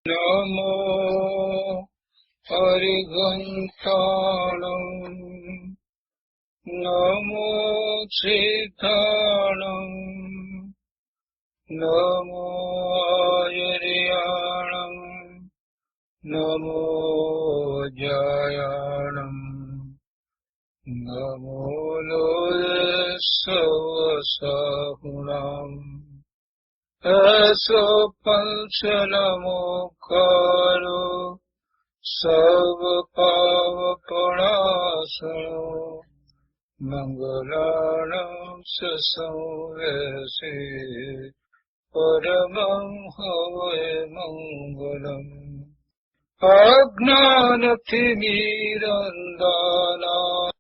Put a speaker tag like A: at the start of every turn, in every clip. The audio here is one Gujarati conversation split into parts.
A: નમો હરિઘંટાણં નમો શ્રીથાણં નમો આયર્યાણં નમો જયાણં નમો લોયસવસાહુણાં એસો પંચનમોકારો સર્વપાવપણાસનો મંગલાનાં સંવેશે પરમં હવૈ મંગલમ. અજ્ઞાનતિમિરંધાનાં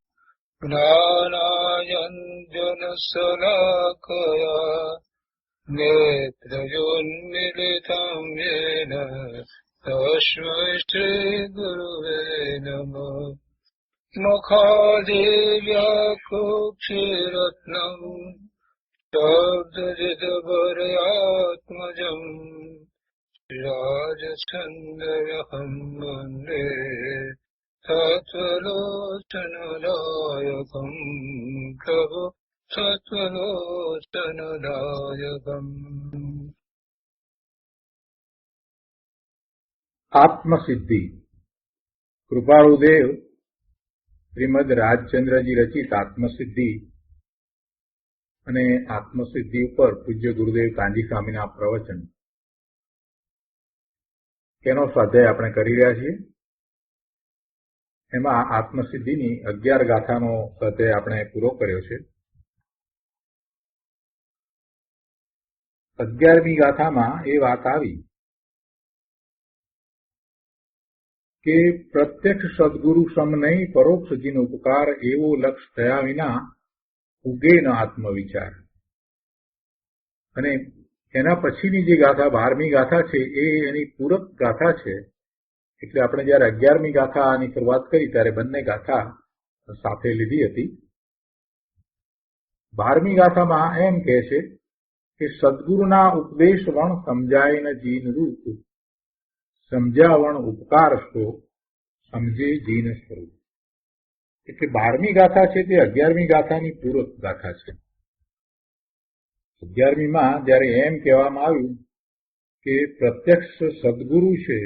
A: જ્ઞાનાંજનશલાકયા નેત્રયોન્મિલિतं येन તસ્मै શ્રીગુરવે નમઃ. મુખાદેવ્યાકુક્ષિરત્નં શબ્દજિતભરયાત્મજં રાજછંદયહં વन्दે તત્વલોચનદાયકં પ્રભુ સત્વલોચનદાયકમ.
B: આત્મસિદ્ધિ. કૃપાળુદેવ શ્રીમદ રાજચંદ્રજી રચિત આત્મસિદ્ધિ અને આત્મસિદ્ધિ ઉપર પૂજ્ય ગુરુદેવ કાંજી સ્વામીના પ્રવચન, તેનો સ્વાધ્યાય આપણે કરી રહ્યા છીએ. એમાં આત્મસિદ્ધિની 11 ગાથાનો સ્વાધ્યાય આપણે પૂરો કર્યો છે. 11મી ગાથામાં એ વાત આવી કે પ્રત્યક્ષ સદગુરુ સમ નહીં પરોક્ષ જીન ઉપકાર, એવો લક્ષ થયા વિના ઉગે ન આત્મવિચાર. અને એના પછીની જે ગાથા 12મી ગાથા છે એ એની પૂરક ગાથા છે. એટલે આપણે જયારે 11મી ગાથાની શરૂઆત કરી ત્યારે બંને ગાથા સાથે લીધી હતી. 12મી ગાથામાં એમ કહે છે કે સદગુરુના ઉપદેશ વણ સમજાય ન જીન રૂપ, સમજાવણ ઉપકાર છો સમજે જીન સ્વરૂપ. એટલે 12મી ગાથા છે તે 11મી ગાથાની પૂરક ગાથા છે. 11મીમાં જયારે એમ કહેવામાં આવ્યું કે પ્રત્યક્ષ સદગુરુ છે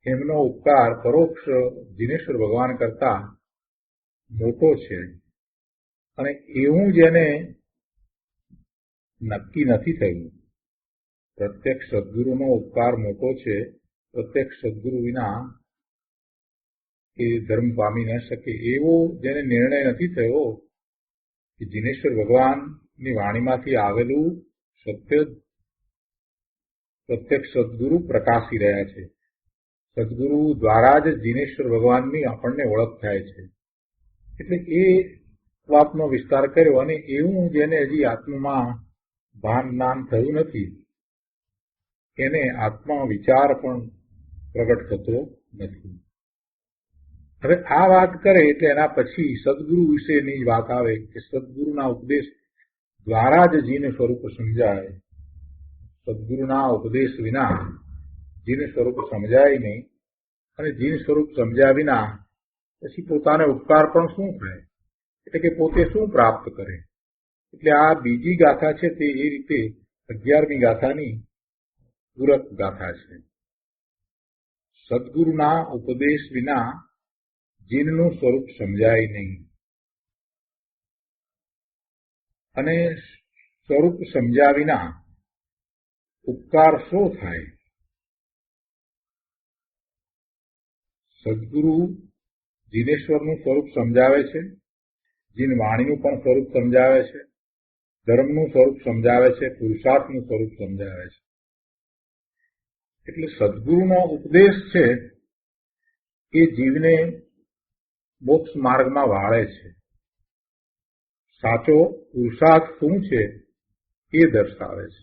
B: એમનો ઉપકાર પરોક્ષ જીનેશ્વર ભગવાન કરતા મોટો છે, અને એવું જેને નક્કી નથી થયું. પ્રત્યક્ષ સદગુરુનો ઉપકાર મોટો છે, પ્રત્યક્ષ સદગુરુ વિના એ ધર્મ પામી ન શકે, એવો જેને નિર્ણય નથી થયો કે જીનેશ્વર ભગવાનની વાણીમાંથી આવેલું સત્ય પ્રત્યક્ષ સદગુરુ પ્રકાશી રહ્યા છે. સદગુરુ દ્વારા જ જીનેશ્વર ભગવાનની આપણને ઓળખ થાય છે. એટલે એ વાતનો વિસ્તાર કર્યો. અને એવું જેને હજી આત્મામાં ભાન જ્ઞાન થયું નથી એને આત્મા વિચાર પણ પ્રગટ થતો નથી. હવે આ વાત કરે એટલે એના પછી સદગુરુ વિશેની વાત આવે કે સદગુરુના ઉપદેશ દ્વારા જ જીન સ્વરૂપ સમજાય. સદગુરુના ઉપદેશ વિના જીન સ્વરૂપ સમજાય નહીં, અને જીન સ્વરૂપ સમજ્યા વિના પછી પોતાને ઉપકાર પણ શું થાય, એટલે કે પોતે શું પ્રાપ્ત કરે. એટલે આ બીજી ગાથા છે તે એ રીતે 11મી ગાથાની પૂરક ગાથા છે. સદગુરુના ઉપદેશ વિના જીનનું સ્વરૂપ સમજાય નહીં, અને સ્વરૂપ સમજ્યા વિના ઉપકાર શો થાય. સદગુરુ જીનેશ્વરનું સ્વરૂપ સમજાવે છે, જીન વાણીનું પણ સ્વરૂપ સમજાવે છે, ધર્મનું સ્વરૂપ સમજાવે છે, પુરુષાર્થનું સ્વરૂપ સમજાવે છે. એટલે સદગુરુનો ઉપદેશ છે એ જીવને મોક્ષ માર્ગમાં વાળે છે. સાચો પુરુષાર્થ શું છે એ દર્શાવે છે.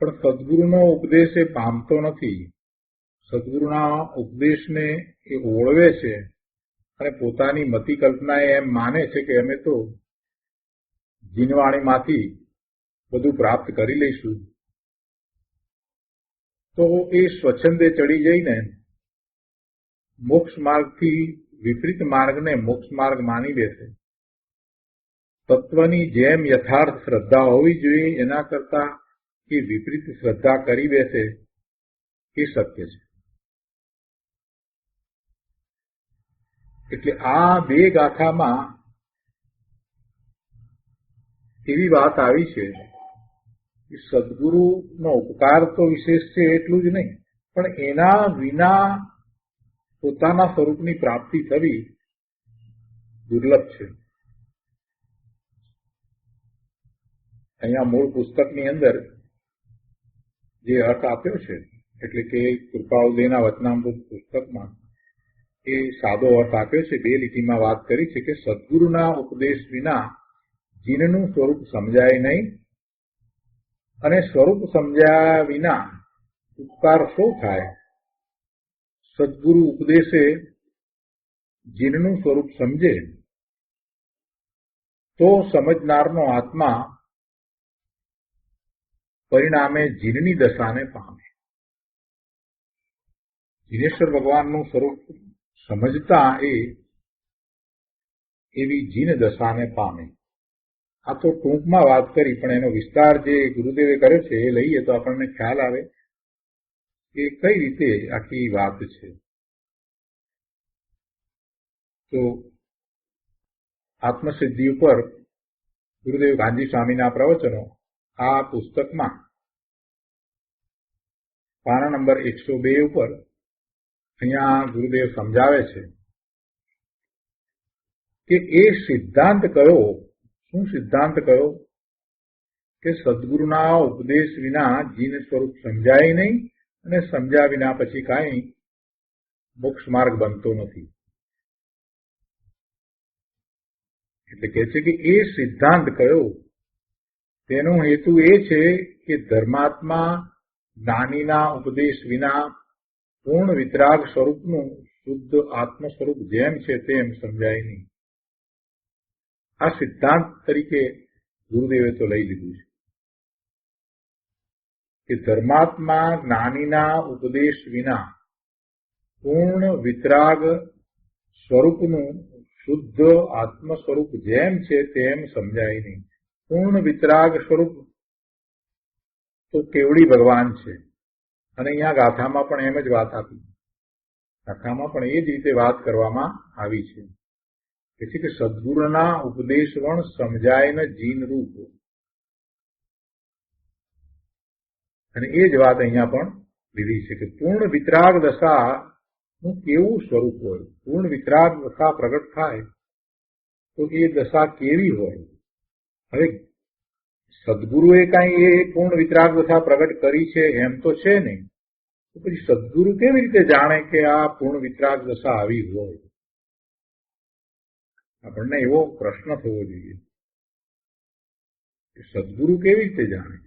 B: પણ સદગુરુનો ઉપદેશ એ પામતો નથી. સદગુરુના ઉપદેશને એ ઓળવે છે અને પોતાની મતિ કલ્પનાએ એમ માને છે કે અમે તો જીનવાણીમાંથી બધું પ્રાપ્ત કરી લઈશું, તો એ સ્વચ્છંદે ચડી જઈને મોક્ષ માર્ગથી વિપરીત માર્ગને મોક્ષ માર્ગ માની બેસે. તત્વની જેમ યથાર્થ શ્રદ્ધા હોવી જોઈએ એના કરતા એ વિપરીત શ્રદ્ધા કરી બેસે એ સત્ય છે. એટલે આ બે ગાથામાં એવી વાત આવી છે કે સદગુરુનો ઉપકાર તો વિશેષ છે એટલું જ નહીં, પણ એના વિના પોતાના સ્વરૂપની પ્રાપ્તિ થવી દુર્લભ છે. અહીંયા મૂળ પુસ્તકની અંદર જે અર્થ આપ્યો છે, એટલે કે કૃપાઉદયના વચનામૃત પુસ્તકમાં એ સાદો અર્થ આપ્યો છે. બે લીટીમાં વાત કરી છે કે સદગુરુના ઉપદેશ વિના જીનનું સ્વરૂપ સમજાય નહીં, અને સ્વરૂપ સમજ્યા વિના ઉપકાર શો થાય. સદગુરુ ઉપદેશે જીનનું સ્વરૂપ સમજે તો સમજનારનો આત્મા પરિણામે જીનની દશાને પામે. જીનેશ્વર ભગવાનનું સ્વરૂપ સમજતા એવી જીન દશાને પામે. આ તો ટૂંકમાં વાત કરી, પણ એનો વિસ્તાર જે ગુરુદેવે કર્યો છે એ લઈએ તો આપણને ખ્યાલ આવે કે કઈ રીતે આખી વાત છે. તો આત્મસિદ્ધિ ઉપર ગુરુદેવ ગાંધી સ્વામીના પ્રવચનો આ પુસ્તકમાં પાના નંબર 102 ઉપર અહીંયા ગુરુદેવ સમજાવે છે કે એ સિદ્ધાંત કયો, શું સિદ્ધાંત કયો કે સદગુરુના ઉપદેશ વિના જીન સ્વરૂપ સમજાય નહીં, અને સમજ્યા વિના પછી કાંઈ મોક્ષ માર્ગ બનતો નથી. એટલે કહે છે કે એ સિદ્ધાંત કયો, તેનો હેતુ એ છે કે ધર્માત્મા જ્ઞાનીના ઉપદેશ વિના પૂર્ણ વિતરાગ સ્વરૂપનું શુદ્ધ આત્મ સ્વરૂપ જેમ છે તેમ સમજાય નહીં. આ સિદ્ધાંત તરીકે ગુરુદેવે તો લઈ લીધું છે કે ધર્માત્મા જ્ઞાનીના ઉપદેશ વિના પૂર્ણ વિતરાગ સ્વરૂપનું શુદ્ધ આત્મ સ્વરૂપ જેમ છે તેમ સમજાય નહીં. પૂર્ણ વિતરાગ સ્વરૂપ તો કેવડી ભગવાન છે. અને અહીંયા ગાથામાં પણ એમ જ વાત આપી, ગાથામાં પણ એ જ રીતે વાત કરવામાં આવી છે કે સદગુરુના ઉપદેશ વણ સમજાય ન જીન રૂપ. અને એ જ વાત અહીંયા પણ લીધી છે કે પૂર્ણ વિતરાગ દશાનું કેવું સ્વરૂપ હોય. પૂર્ણ વિતરાગ દશા પ્રગટ થાય તો એ દશા કેવી હોય. હવે સદગુરુએ કાંઈ એ પૂર્ણ વિતરાગ દશા પ્રગટ કરી છે એમ તો છે નહીં, તો પછી સદગુરુ કેવી રીતે જાણે કે આ પૂર્ણ વિતરાગ દશા આવી હોય. આપણને એવો પ્રશ્ન થવો જોઈએ કે સદગુરુ કેવી રીતે જાણે.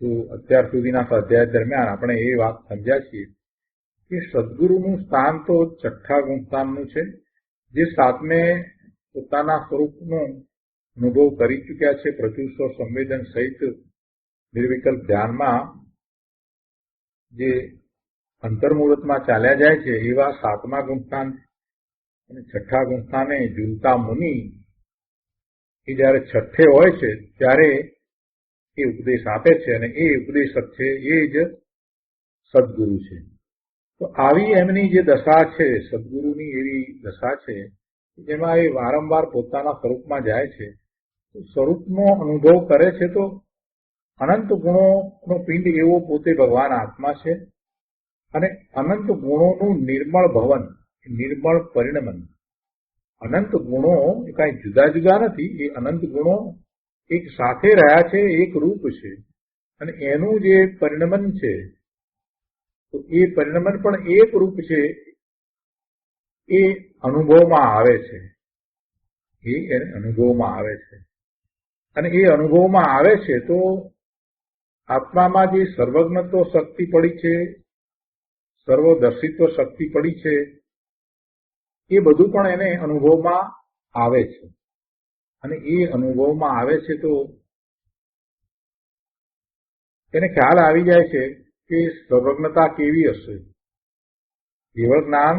B: તો અત્યાર સુધીના સ્વાધ્યાય દરમિયાન આપણે એ વાત સમજ્યા છીએ કે સદગુરુનું સ્થાન તો છઠ્ઠા ગુણસ્થાનનું છે, જે સાતમે પોતાના સ્વરૂપનો અનુભવ કરી ચૂક્યા છે. પ્રચુર સંવેદન સહિત નિર્વિકલ્પ ધ્યાનમાં જે અંતર્મુહૂર્તમાં ચાલ્યા જાય છે એવા સાતમા ગુણસ્થાન અને છઠ્ઠા ગુણસ્થાને ઝૂલતા મુનિ એ જયારે છઠ્ઠે હોય છે ત્યારે એ ઉપદેશ આપે છે, અને એ ઉપદેશક છે એ જ સદગુરુ છે. તો આવી એમની જે દશા છે, સદગુરુની એવી દશા છે જેમાં એ વારંવાર પોતાના સ્વરૂપમાં જાય છે, તો સ્વરૂપનો અનુભવ કરે છે. તો અનંત ગુણોનો પિંડ એવો પોતે ભગવાન આત્મા છે, અને અનંત ગુણોનું નિર્મળ ભવન, નિર્મળ પરિણમન. અનંત ગુણો એ કાંઈ જુદા જુદા નથી, એ અનંત ગુણો એક સાથે રહ્યા છે, એક રૂપ છે, અને એનું જે પરિણમન છે તો એ પરિણમન પણ એક રૂપ છે. એ અનુભવમાં આવે છે, એ અનુભવમાં આવે છે. અને એ અનુભવમાં આવે છે તો આત્મામાં જે સર્વજ્ઞત્વ શક્તિ પડી છે, સર્વદર્શિત્વ શક્તિ પડી છે, એ બધું પણ એને અનુભવમાં આવે છે. અને એ અનુભવમાં આવે છે તો એને ખ્યાલ આવી જાય છે કે સર્વજ્ઞતા કેવી હશે, કેવળ જ્ઞાન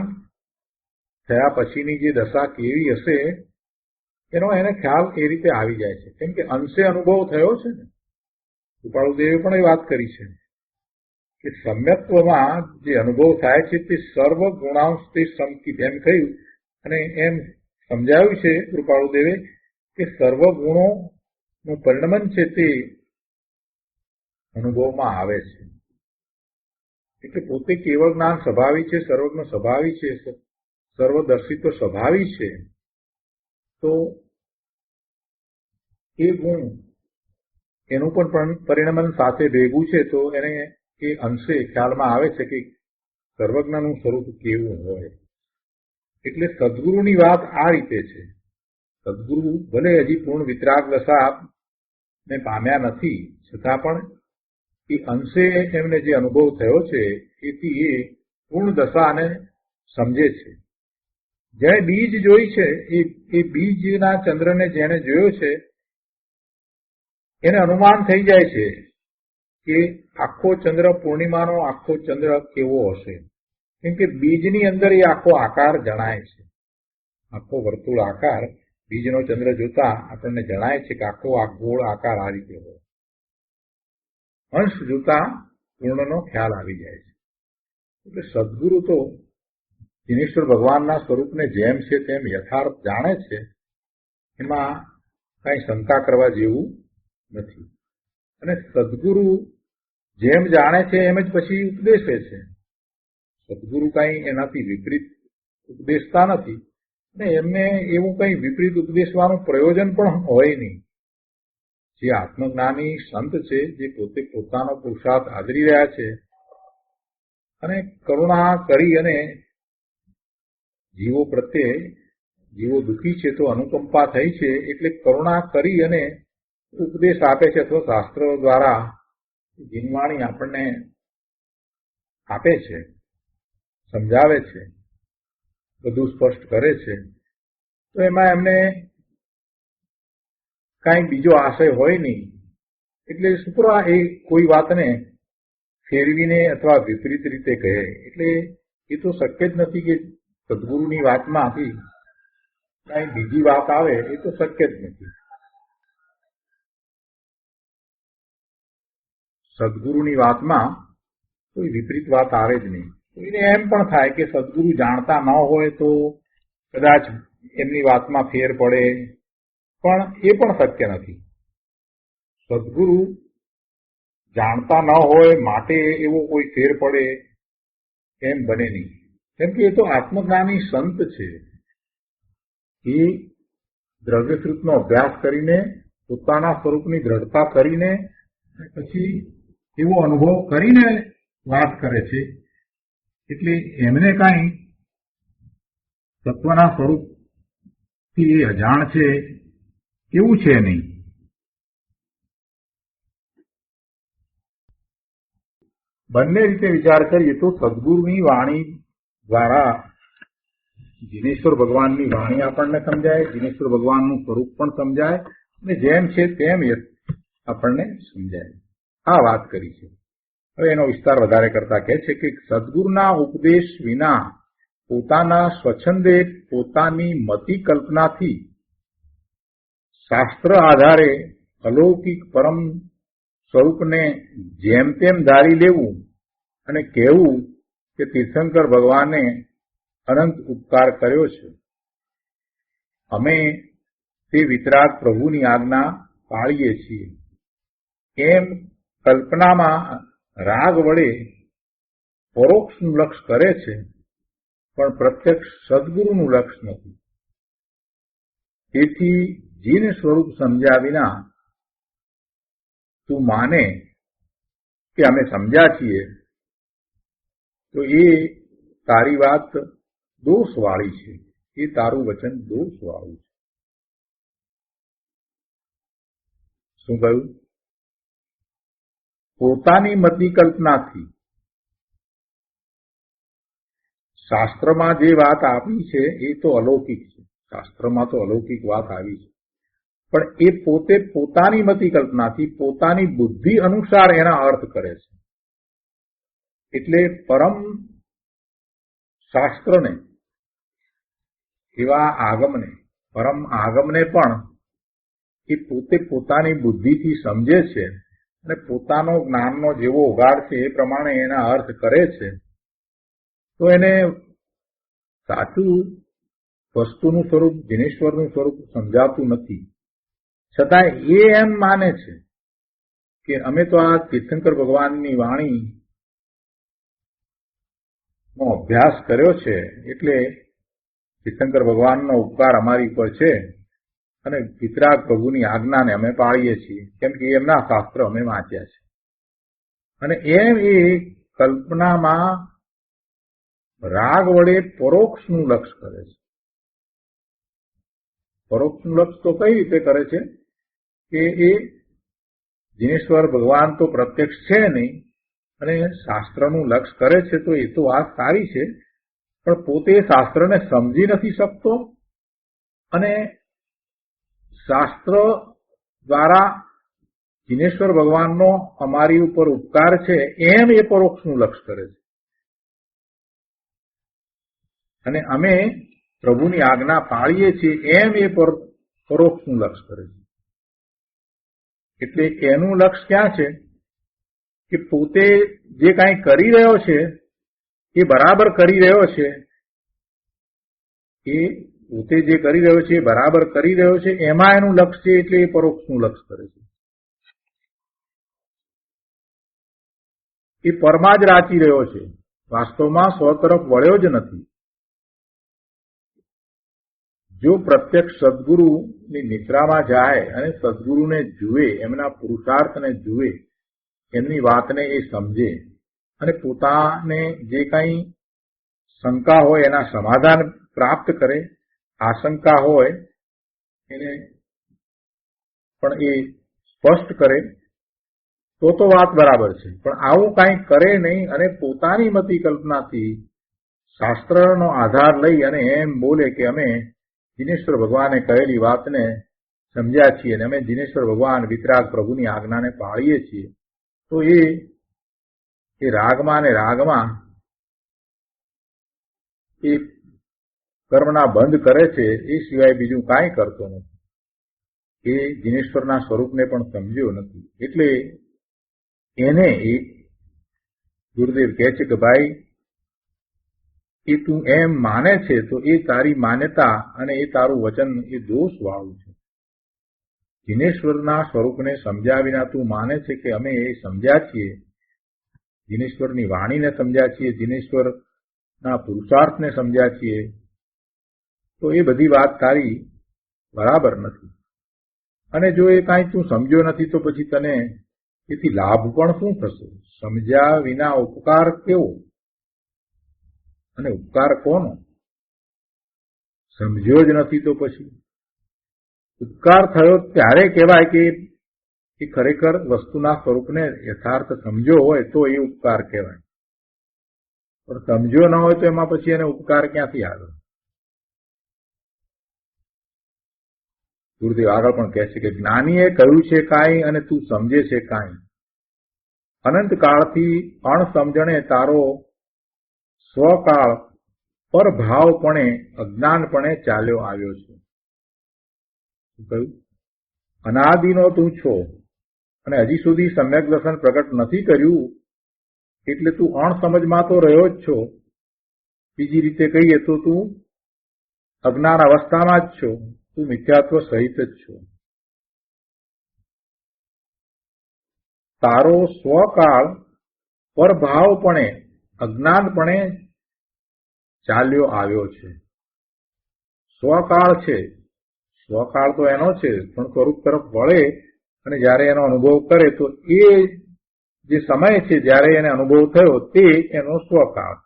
B: થયા પછીની જે દશા કેવી હશે એનો એને ખ્યાલ એ રીતે આવી જાય છે. કેમ કે અંશે અનુભવ થયો છે ને. કૃપાળુદેવે પણ એ વાત કરી છે કે સમ્યત્વમાં જે અનુભવ થાય છે તે સર્વ ગુણાંશથી સંકિત એમ કહ્યું અને એમ સમજાવ્યું છે કૃપાળુદેવે કે સર્વ ગુણોનું પરિણમન છે તે અનુભવમાં આવે છે. એટલે પોતે કેવળ જ્ઞાન સ્વભાવી છે, સર્વજ્ઞ સ્વભાવી છે, સર્વદર્શિત્વ સ્વભાવી છે, તો એ ગુણ એનું પણ પરિણમન સાથે ભેગું છે તો એને એ અંશે ખ્યાલમાં આવે છે કે સર્વજ્ઞનું સ્વરૂપ કેવું હોય. એટલે સદગુરુની વાત આ રીતે છે. સદગુરુ ભલે હજી પૂર્ણ વિતરાગ દશા ને પામ્યા નથી, છતાં પણ એ અંશે એમને જે અનુભવ થયો છે એથી એ પૂર્ણ દશાને સમજે છે. જેણે બીજ જોઈ છે એ બીજના ચંદ્રને જેણે જોયો છે એને અનુમાન થઈ જાય છે કે આખો ચંદ્ર, પૂર્ણિમાનો આખો ચંદ્ર કેવો હશે. કેમ કે બીજની અંદર એ આખો આકાર જણાય છે. આખો વર્તુળ આકાર બીજનો ચંદ્ર જોતા આપણને જણાય છે કે આખો આ ગોળ આકાર આ રીતે હોય. અંશ જોતા પૂર્ણનો ખ્યાલ આવી જાય છે. એટલે સદગુરુ તો દિનેશ્વર ભગવાનના સ્વરૂપને જેમ છે તેમ યથાર્થ જાણે છે. એમાં કઈ શંકા કરવા જેવું નથી. અને સદગુરુ જેમ જાણે છે એમ જ પછી ઉપદેશે છે. સદગુરુ કઈ એનાથી વિપરીત ઉપદેશતા નથી અને એમને એવું કઈ વિપરીત ઉપદેશવાનું પ્રયોજન પણ હોય નહીં. જે આત્મજ્ઞાની સંત છે, જે પોતે પોતાનો પુરુષાર્થ આદરી રહ્યા છે અને કરુણા કરી અને જીવો પ્રત્યે, જીવો દુઃખી છે તો અનુકંપા થઈ છે એટલે કરુણા કરી અને ઉપદેશ આપે છે અથવા શાસ્ત્રો દ્વારા જીનવાણી આપણને આપે છે, સમજાવે છે, બધું સ્પષ્ટ કરે છે. તો એમાં એમને કાંઈ બીજો આશય હોય નહીં. એટલે શુક્રા એ કોઈ વાતને ફેરવીને અથવા વિપરીત રીતે કહે. એટલે એ તો શક્ય જ નથી કે સદગુરુની વાતમાંથી કાંઈ બીજી વાત આવે, એ તો શક્ય જ નથી. સદગુરુની વાતમાં કોઈ વિપરીત વાત આવે જ નહીં. કોઈને એમ પણ થાય કે સદગુરુ જાણતા ન હોય તો કદાચ એમની વાતમાં ફેર પડે, પણ એ પણ શક્ય નથી. સદગુરુ જાણતા ન હોય માટે એવો કોઈ ફેર પડે એમ બને નહીં. કેમ કે એ તો આત્મજ્ઞાની સંત છે. એ દ્રવ્યશ્રુતનો અભ્યાસ કરીને પોતાના સ્વરૂપની દ્રઢતા કરીને પછી એવો અનુભવ કરીને વાત કરે છે. એટલે એમને કાંઈ તત્વના સ્વરૂપથી એ અજાણ છે એવું છે નહીં. બંને રીતે વિચાર કરીએ તો સદગુરુની વાણી દ્વારા જીનેશ્વર ભગવાનની વાણી આપણને સમજાય, જીનેશ્વર ભગવાનનું સ્વરૂપ પણ સમજાય અને જેમ છે તેમ આપણને સમજાય. આ વાત કરી છે. હવે એનો વિસ્તાર વધારે કરતા કહે છે કે સદગુરુના ઉપદેશ વિના પોતાના સ્વચ્છંદે પોતાની મતિ કલ્પનાથી શાસ્ત્ર આધારે અલૌકિક પરમ સ્વરૂપને જેમ તેમ ધારી લેવું અને કહેવું કે તીર્થંકર ભગવાને અનંત ઉપકાર કર્યો છે, અમે તે વિતરાગ પ્રભુની આજ્ઞા પાળીએ છીએ, એમ કલ્પનામાં રાગ વડે પરોક્ષનું લક્ષ કરે છે પણ પ્રત્યક્ષ સદગુરુનું લક્ષ નથી. તેથી જીન સ્વરૂપ સમજ્યા વિના તું માને કે અમે સમજ્યા છીએ તો એ તારી વાત દોષવાળી છે, એ તારું વચન દોષવાળું છે. શું કહ્યું? પોતાની મતિ કલ્પનાથી શાસ્ત્રમાં જે વાત આપી છે એ તો અલૌકિક છે. શાસ્ત્રમાં તો અલૌકિક વાત આવી છે, પણ એ પોતે પોતાની મતિ કલ્પનાથી પોતાની બુદ્ધિ અનુસાર એના અર્થ કરે છે. એટલે પરમ શાસ્ત્રને, એવા આગમને, પરમ આગમને પણ એ પોતે પોતાની બુદ્ધિથી સમજે છે અને પોતાનો જ્ઞાનનો જેવો ઉગાડ છે એ પ્રમાણે એના અર્થ કરે છે. તો એને સાચું વસ્તુનું સ્વરૂપ, જીનેશ્વરનું સ્વરૂપ સમજાતું નથી. છતાં એ એમ માને છે કે અમે તો આ તીર્થંકર ભગવાનની વાણી નો અભ્યાસ કર્યો છે એટલે તીર્થંકર ભગવાનનો ઉપકાર અમારી ઉપર છે અને વિતરાગ પ્રભુની આજ્ઞાને અમે પાળીએ છીએ, કેમ કે એમના શાસ્ત્ર અમે વાંચ્યા છે. અને એમ એ કલ્પનામાં રાગ વડે પરોક્ષનું લક્ષ કરે છે. પરોક્ષનું લક્ષ તો કઈ રીતે કરે છે કે એ જીનેશ્વર ભગવાન તો પ્રત્યક્ષ છે નહીં અને શાસ્ત્રનું લક્ષ કરે છે, તો એ તો વાત સારી છે, પણ પોતે શાસ્ત્રને સમજી નથી શકતો અને શાસ્ત્ર દ્વારા જીનેશ્વર ભગવાનનો અમારી ઉપર ઉપકાર છે એમ એ પરોક્ષનું લક્ષ કરે છે. અને અમે પ્રભુની આજ્ઞા પાળીએ છીએ એમ એ પરોક્ષનું લક્ષ કરે છે. એટલે એનું લક્ષ ક્યાં છે કે પોતે જે કાંઈ કરી રહ્યો છે એ બરાબર કરી રહ્યો છે, એ પોતે જે કરી રહ્યો છે એ બરાબર કરી રહ્યો છે એમાં એનું લક્ષ છે, એટલે એ પરોક્ષનું લક્ષ કરે છે. એ પરમાં જ રાચી રહ્યો છે, વાસ્તવમાં સ્વ તરફ વળ્યો જ નથી. જો પ્રત્યક્ષ સદગુરુની નિદ્રામાં જાય અને સદગુરુને જુએ, એમના પુરુષાર્થને જુએ, એમની વાતને એ સમજે અને પોતાને જે કંઈ શંકા હોય એના સમાધાન પ્રાપ્ત કરે, આશંકા હોય એને પણ એ સ્પષ્ટ કરે, તો વાત બરાબર છે. પણ આવું કાંઈ કરે નહીં અને પોતાની મતિ કલ્પનાથી શાસ્ત્રનો આધાર લઈ અને એમ બોલે કે અમે જીનેશ્વર ભગવાને કહેલી વાતને સમજ્યા છીએ અને અમે જીનેશ્વર ભગવાન વિતરાગ પ્રભુની આજ્ઞાને પાળીએ છીએ, તો એ રાગમાં ને રાગમાં એ કર્મના બંધ કરે છે, એ સિવાય બીજું કાંઈ કરતો નથી. એ જીનેશ્વરના સ્વરૂપને પણ સમજ્યો નથી. એટલે એને એ ગુરુદેવ કહે છે કે ભાઈ એ તું એમ માને છે તો એ તારી માન્યતા અને એ તારું વચન એ દોષવાળું છે. જીનેશ્વરના સ્વરૂપને સમજ્યા વિના તું માને છે કે અમે એ સમજ્યા છીએ, જીનેશ્વરની વાણીને સમજ્યા છીએ, જીનેશ્વરના પુરુષાર્થને સમજ્યા છીએ, તો એ બધી વાત તારી બરાબર નથી. અને જો એ કાંઈ તું સમજ્યો નથી તો પછી તને એથી લાભ પણ શું થશે? સમજ્યા વિના ઉપકાર કેવો અને ઉપકાર કોનો? સમજ્યો જ નથી તો પછી ઉપકાર થયો ત્યારે કહેવાય કે એ ખરેખર વસ્તુના સ્વરૂપને યથાર્થ સમજ્યો હોય તો એ ઉપકાર કહેવાય. પણ સમજ્યો ન હોય તો એમાં પછી એને ઉપકાર ક્યાંથી આવે? ગુરુદેવ આગળ પણ કહે છે કે જ્ઞાનીએ કહ્યું છે કાંઈ અને તું સમજે છે કાંઈ. અનંતકાળથી અણસમજણે તારો સ્વકાળ પરભાવપણે અજ્ઞાનપણે ચાલ્યો આવ્યો છે. કહ્યું અનાદિનો તું છો અને હજી સુધી સમ્યક દર્શન પ્રગટ નથી કર્યું, એટલે તું અણસમજમાં તો રહ્યો જ છો. બીજી રીતે કહીએ તો તું અજ્ઞાન અવસ્થામાં જ છો, તું મિથ્યાત્વ સહિત જ છો. તારો સ્વકાળ પરભાવપણે અજ્ઞાનપણે ચાલ્યો આવ્યો છે. સ્વકાળ છે, સ્વકાળ તો એનો છે, પણ સ્વરૂપ તરફ વળે અને જ્યારે એનો અનુભવ કરે તો એ જે સમય છે જ્યારે એને અનુભવ થયો તે એનો સ્વકાળ.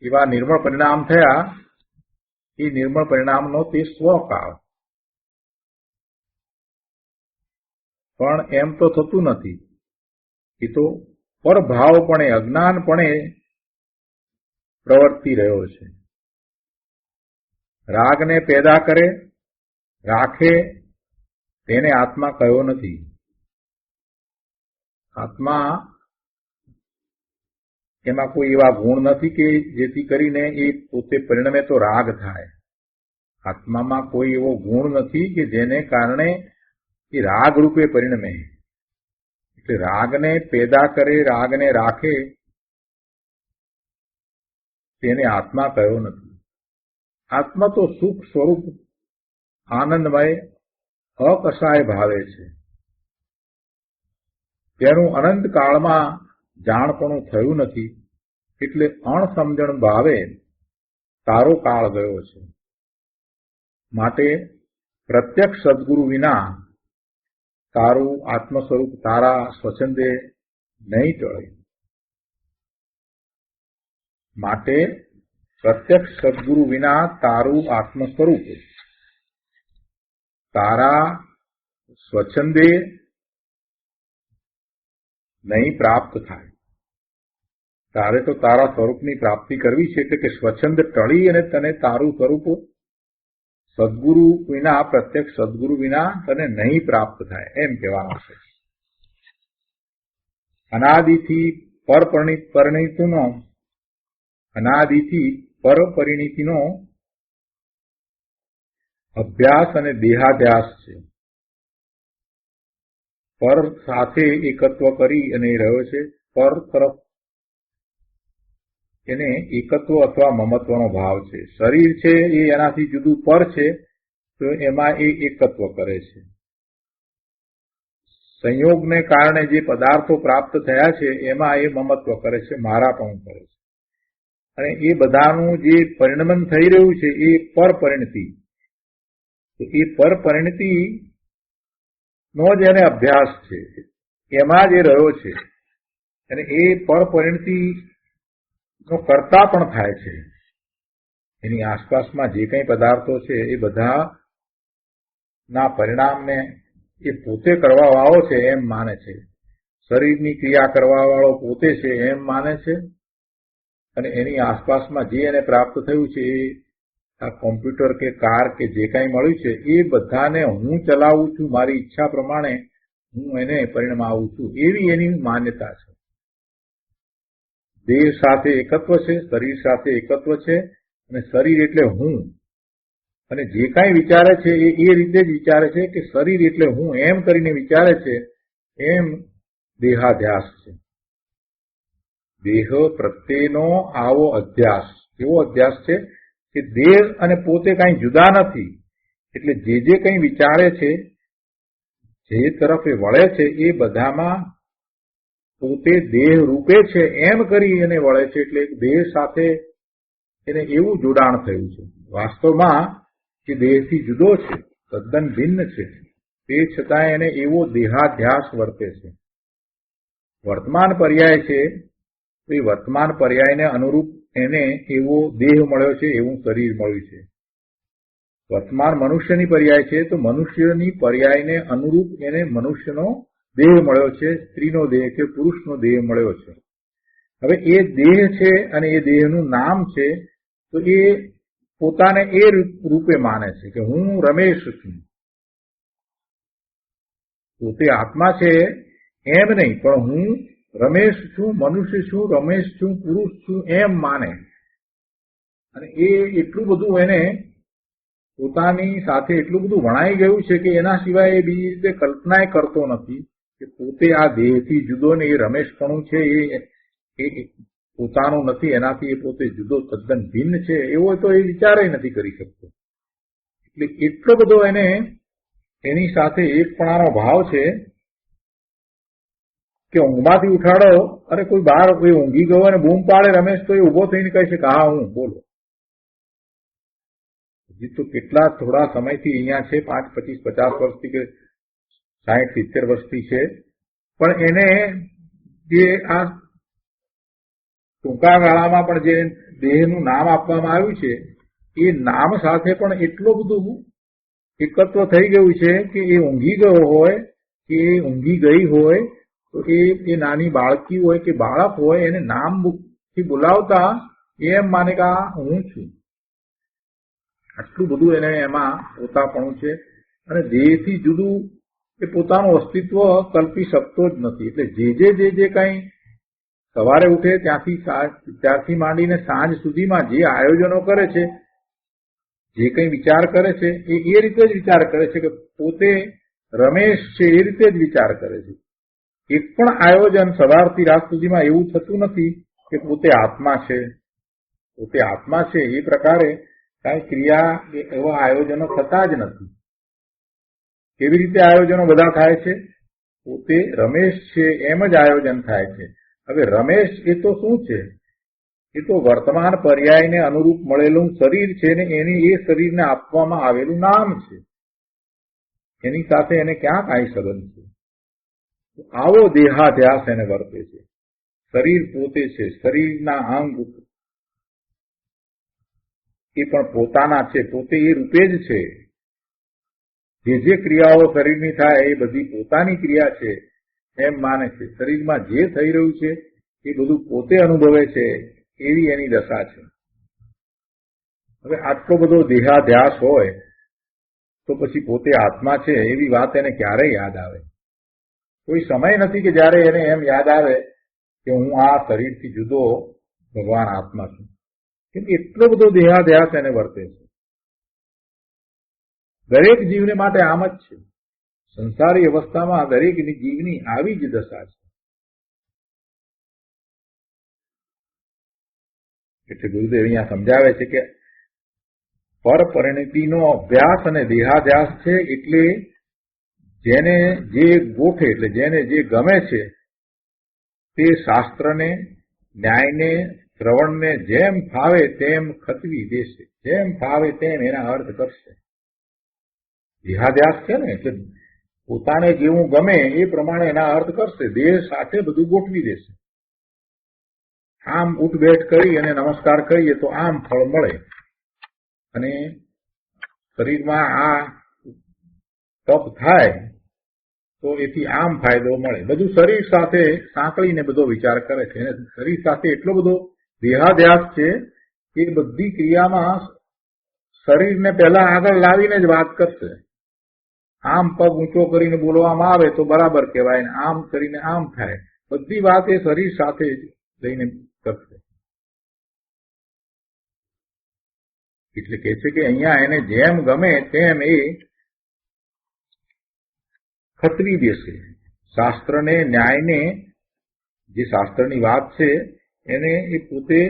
B: એવા નિર્મળ પરિણામ થયા, એ નિર્મળ પરિણામનો તે સ્વકાળ. પણ એમ તો થતું નથી. એ તો પરભાવપણે અજ્ઞાનપણે પ્રવર્તી રહ્યો છે. રાગને પેદા કરે, રાખે તેને આત્મા કયો નથી. આત્મા એમાં કોઈ એવા ગુણ નથી કે જેથી કરીને એ પોતે પરિણમે તો રાગ થાય. આત્મામાં કોઈ એવો ગુણ નથી કે જેને કારણે એ રાગ રૂપે પરિણમે. એટલે રાગને પેદા કરે, રાગને રાખે, તેને આત્મા કયો નથી. આત્મા તો સુખ સ્વરૂપ આનંદમય અકસાય ભાવે છે. તેનું અનંત કાળમાં જાણપણું થયું નથી, એટલે અણસમજણ ભાવે તારો કાળ ગયો છે. માટે પ્રત્યક્ષ સદગુરુ વિના તારું આત્મ સ્વરૂપ તારા સ્વચ્છંદે નહીં ટળે. માટે પ્રત્યક્ષ સદગુરુ વિના તારું આત્મ સ્વરૂપ તારા સ્વચ્છંદે નહીં પ્રાપ્ત થાય. તારે તો તારા સ્વરૂપની પ્રાપ્તિ કરવી છે, એટલે કે સ્વચ્છંદ ટળી અને તને તારું સ્વરૂપ સદગુરુ વિના, પ્રત્યક્ષ સદગુરુ વિના તને નહીં પ્રાપ્ત થાય, એમ કહેવાનું છે. અનાદિથી પરપરિણીતિનો અભ્યાસ અને દેહાધ્યાસ છે. પર સાથે એકત્વ કરી અને રહ્યો છે. પર તરફ એને એકત્વ અથવા મમત્વનો ભાવ છે. શરીર છે એ એનાથી જુદું પર છે, તો એમાં એ એકત્વ કરે છે. સંયોગને કારણે જે પદાર્થો પ્રાપ્ત થયા છે એમાં એ મમત્વ કરે છે, મારાપણું કરે છે. અને એ બધાનું જે પરિણમન થઈ રહ્યું છે એ પરપરિણતિ. એ પરપરિણતિ નો જ એને અભ્યાસ છે, એમાં જ એ રહ્યો છે. અને એ પરપરિણતિ નો કરતા પણ થાય છે. એની આસપાસમાં જે કંઈ પદાર્થો છે એ બધા ના પરિણામને એ પોતે કરવા વાળો છે એમ માને છે. શરીરની ક્રિયા કરવા વાળો પોતે છે એમ માને છે. અને એની આસપાસમાં જે એને પ્રાપ્ત થયું છે એ આ કોમ્પ્યુટર કે કાર કે જે કાંઈ મળ્યું છે એ બધાને હું ચલાવું છું, મારી ઈચ્છા પ્રમાણે હું એને પરિણમાવું છું, એવી એની માન્યતા છે. દેહ સાથે એકત્વ છે, શરીર સાથે એકત્વ છે, અને શરીર એટલે હું. અને જે કાંઈ વિચારે છે એ રીતે જ વિચારે છે કે શરીર એટલે હું, એમ કરીને વિચારે છે. એમ દેહાધ્યાસ છે. દેહ પ્રત્યેનો આવો અધ્યાસ, એવો અધ્યાસ છે કે દેહ અને પોતે કાંઈ જુદા નથી. એટલે જે કંઈ વિચારે છે, જે તરફ એ વળે છે, એ બધામાં પોતે દેહ રૂપે છે એમ કરી અને વળે છે. એટલે દેહ સાથે એને એવું જોડાણ થયું છે. વાસ્તવમાં એ દેહથી જુદો છે, તદ્દન ભિન્ન છે. તે છતાં એને એવો દેહાધ્યાસ વર્તે છે. વર્તમાન પર્યાય છે, તો એ વર્તમાન પર્યાયને અનુરૂપ એને એવો દેહ મળ્યો છે, એવું શરીર મળ્યું છે. વર્તમાન મનુષ્યની પર્યાય છે, તો મનુષ્યની પર્યાયને અનુરૂપ એને મનુષ્યનો દેહ મળ્યો છે, સ્ત્રીનો દેહ કે પુરુષનો દેહ મળ્યો છે. હવે એ દેહ છે અને એ દેહનું નામ છે, તો એ પોતાને એ રૂપે માને છે કે હું રમેશ છું. પોતે આત્મા છે એમ નહીં, પણ હું રમેશ છું, મનુષ્ય છું, રમેશ છું, પુરુષ છું, એમ માને. અને એ એટલું બધું એને પોતાની સાથે એટલું બધું વણાઈ ગયું છે કે એના સિવાય એ બીજી રીતે કલ્પના કરતો નથી કે પોતે આ દેહથી જુદો ને એ રમેશપણું છે એ પોતાનું નથી, એનાથી એ પોતે જુદો તદ્દન ભિન્ન છે, એવો તો એ વિચારે નથી કરી શકતો. એટલે એટલો બધો એને એની સાથે એકપણાનો ભાવ છે કે ઊંઘમાંથી ઉઠાડો અને કોઈ બહાર કોઈ ઊંઘી ગયો અને બૂમ પાડે રમેશ, તો એ ઉભો થઈને કહે છે કે હા હું બોલો. હજી તો કેટલા થોડા સમયથી અહીંયા છે, 5, 25, 50 વર્ષથી કે 60, 70 વર્ષથી છે, પણ એને જે આ ટૂંકા ગાળામાં પણ જે દેહનું નામ આપવામાં આવ્યું છે એ નામ સાથે પણ એટલું બધું એકત્વ થઈ ગયું છે કે એ ઊંઘી ગયો હોય કે ઊંઘી ગઈ હોય, તો એ નાની બાળકી હોય કે બાળક હોય, એને નામથી બોલાવતા એમ માને કે આ હું છું. આટલું બધું એને એમાં પોતાપણું છે. અને દેહથી જુદું એ પોતાનું અસ્તિત્વ કલ્પી શકતો જ નથી. એટલે જે કંઈ સવારે ઉઠે ત્યારથી માંડીને સાંજ સુધીમાં જે આયોજનો કરે છે, જે કંઈ વિચાર કરે છે, એ રીતે જ વિચાર કરે છે કે પોતે રમેશ છે, એ રીતે જ વિચાર કરે છે. એક પણ આયોજન સવારથી રાત સુધીમાં એવું થતું નથી કે પોતે આત્મા છે. પોતે આત્મા છે એ પ્રકારે કાંઈ ક્રિયા એવા આયોજનો થતા જ નથી. કેવી રીતે આયોજનો બધા થાય છે? પોતે રમેશ છે એમ જ આયોજન થાય છે. હવે રમેશ એ તો શું છે? એ તો વર્તમાન પર્યાયને અનુરૂપ મળેલું શરીર છે ને એની એ શરીરને આપવામાં આવેલું નામ છે. એની સાથે એને ક્યાં કાંઈ સંબંધ છે? આવો દેહાધ્યાસ એને વર્તે છે. શરીર પોતે છે, શરીરના અંગ એ પણ પોતાના છે, પોતે એ રૂપે જ છે. જે ક્રિયાઓ શરીરની થાય એ બધી પોતાની ક્રિયા છે એમ માને છે. શરીરમાં જે થઈ રહ્યું છે એ બધું પોતે અનુભવે છે એવી એની દશા છે. હવે આટલો બધો દેહાધ્યાસ હોય તો પછી પોતે આત્મા છે એવી વાત એને ક્યારે યાદ આવે? કોઈ સમય નથી કે જ્યારે એને એમ યાદ આવે કે હું આ શરીરથી જુદો ભગવાન આત્મા છું. કેમ કે એટલો બધો દેહાધ્યાસ એને વર્તે છે. દરેક જીવને માટે આમ જ છે. સંસારી અવસ્થામાં દરેક જીવની આવી જ દશા છે. એટલે ગુરુદેવ અહીંયા સમજાવે છે કે પરપરિણતિનો અભ્યાસ અને દેહાધ્યાસ છે. એટલે જેને જે ગોઠે, એટલે જેને જે ગમે છે તે શાસ્ત્રને, ન્યાયને, શ્રવણને જેમ ફાવે તેમ ખતવી દેશે. જેમ ફાવે તેમ એના અર્થ કરશે. દેહાધ્યાસ છે ને, એટલે પોતાને જેવું ગમે એ પ્રમાણે એના અર્થ કરશે. દેહ સાથે બધું ગોઠવી દેશે. આમ ઉઠબેઠ કરી અને નમસ્કાર કરીએ તો આમ ફળ મળે, અને શરીરમાં આ તપ થાય તો એથી આમ ફાયદો મળે. બધું શરીર સાથે સાંકળીને બધો વિચાર કરે છે. અને શરીર સાથે એટલો બધો દેહાધ્યાસ છે કે બધી ક્રિયામાં શરીરને પહેલા આગળ લાવીને જ વાત કરશે. આમ પગ ઊંચો કરીને બોલવામાં આવે તો બરાબર કહેવાય, ને આમ કરીને આમ થાય. બધી વાત એ શરીર સાથે જ લઈને કરશે. એટલે કે છે કે અહીંયા એને જેમ ગમે તેમ એ ખતરી દેશે. શાસ્ત્રને, ન્યાયને, જે શાસ્ત્રની વાત છે એને એ પોતે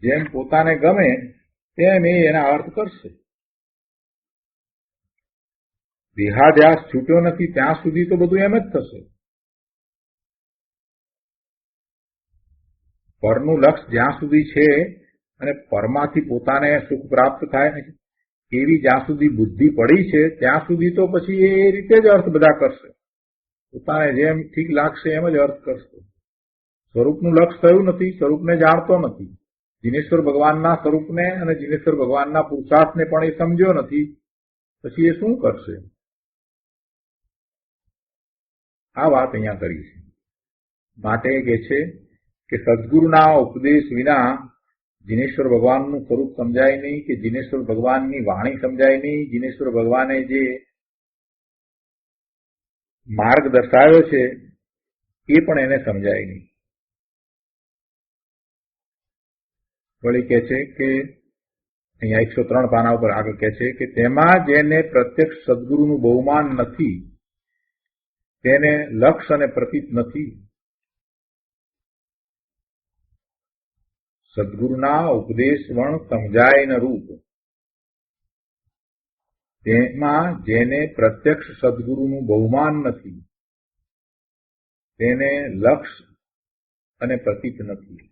B: જેમ પોતાને ગમે તેમ એ એના અર્થ કરશે. દેહાધ્યાસ છૂટ્યો નથી ત્યાં સુધી તો બધું એમ જ થશે. પરનું લક્ષ્ય જ્યાં સુધી છે અને પરમાંથી પોતાને સુખ પ્રાપ્ત થાય ને એવી જ્યાં સુધી બુદ્ધિ પડી છે ત્યાં સુધી તો પછી એ રીતે જ અર્થ બધા કરશે. પોતાને જેમ ઠીક લાગશે એમ જ અર્થ કરશે. સ્વરૂપનું લક્ષ્ય થયું નથી, સ્વરૂપને જાણતો નથી. જીનેશ્વર ભગવાનના સ્વરૂપને અને જીનેશ્વર ભગવાનના પુરુષાર્થને પણ એ સમજ્યો નથી. પછી એ શું કરશે? આ વાત અહીંયા કરી છે. માટે કહે છે કે સદગુરુના ઉપદેશ વિના જીનેશ્વર ભગવાનનું સ્વરૂપ સમજાય નહીં, કે જીનેશ્વર ભગવાનની વાણી સમજાય નહીં. જીનેશ્વર ભગવાને જે માર્ગ દર્શાવ્યો છે એ પણ એને સમજાય નહીં. વળી કહે છે કે અહીંયા 103 પાના ઉપર આગળ કહે છે કે તેમાં જેને પ્રત્યક્ષ સદગુરુનું બહુમાન નથી તેને લક્ષ અને પ્રતીત નથી. સદગુરુના ઉપદેશ વણ સમજાય ન રૂપ. તેમાં જેને પ્રત્યક્ષ સદગુરુનું બહુમાન નથી તેને લક્ષ અને પ્રતીત નથી.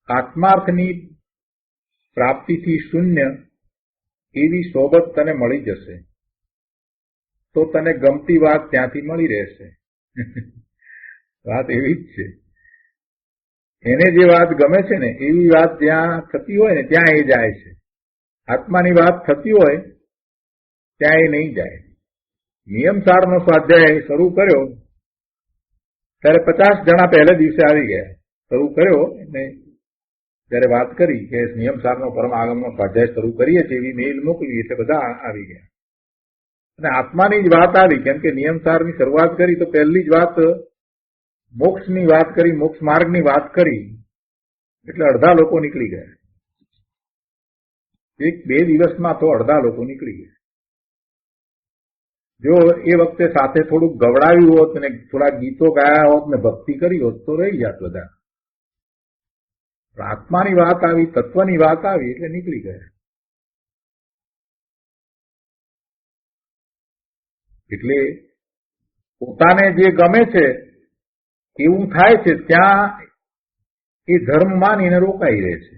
B: આત્માર્થની પ્રાપ્તિથી શૂન્ય એવી સોબત તને મળી જશે તો તને ગમતી વાત ત્યાંથી મળી રહેશે. વાત એવી જ છે. એને જે વાત ગમે છે ને એવી વાત જ્યાં થતી હોય ને ત્યાં એ જાય છે. આત્માની વાત થતી હોય ત્યાં એ નહીં જાય. નિયમસારનો સ્વાધ્યાય શરૂ કર્યો ત્યારે 50 જણા પહેલા દિવસે આવી ગયા. શરૂ કર્યો અને જયારે વાત કરી કે નિયમસારનો પરમ આગમનો સ્વાધ્યાય શરૂ કરીએ છીએ એવી મેલ મોકલી એટલે બધા આવી ગયા. અને આત્માની જ વાત આવી, કેમ કે નિયમસારની શરૂઆત કરી તો પહેલી જ વાત મોક્ષની વાત કરી, મોક્ષ માર્ગની વાત કરી, એટલે અડધા લોકો નીકળી ગયા. એક બે દિવસમાં તો અડધા લોકો નીકળી ગયા. જો એ વખતે સાથે થોડુંક ગવડાવ્યું હોત ને થોડા ગીતો ગાયા હોત ને ભક્તિ કરી હોત તો રહી જાત બધા. આત્માની વાત આવી, તત્વની વાત આવી એટલે નીકળી ગયા. એટલે પોતાને જે ગમે છે એવું થાય છે ત્યાં એ ધર્મ માનીને રોકાઈ રહે છે.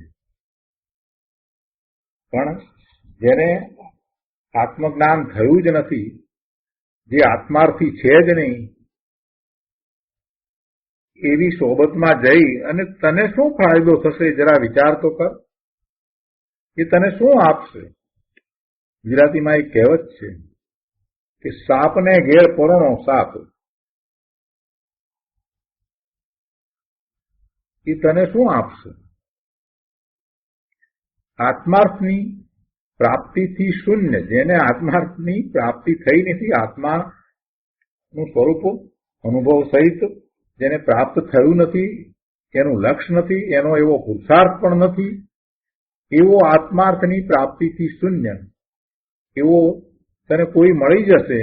B: પણ જેને આત્મજ્ઞાન થયું જ નથી, જે આત્માર્થી છે જ નહીં, એવી સોબતમાં જઈ અને તને શું ફાયદો થશે જરા વિચાર તો કર. એ તને શું આપશે? ગુજરાતીમાં એક કહેવત છે કે સાપને ઘેર પરોણો સાપ. એ તને શું આપશે? આત્માર્થની પ્રાપ્તિથી શૂન્ય, જેને આત્માર્થની પ્રાપ્તિ થઈ નથી, આત્માનું સ્વરૂપ અનુભવ સહિત જેને પ્રાપ્ત થયું નથી, એનું લક્ષ્ય નથી, એનો એવો પુરુષાર્થ પણ નથી, એવો આત્માર્થની પ્રાપ્તિથી શૂન્ય એવો તને કોઈ મળી જશે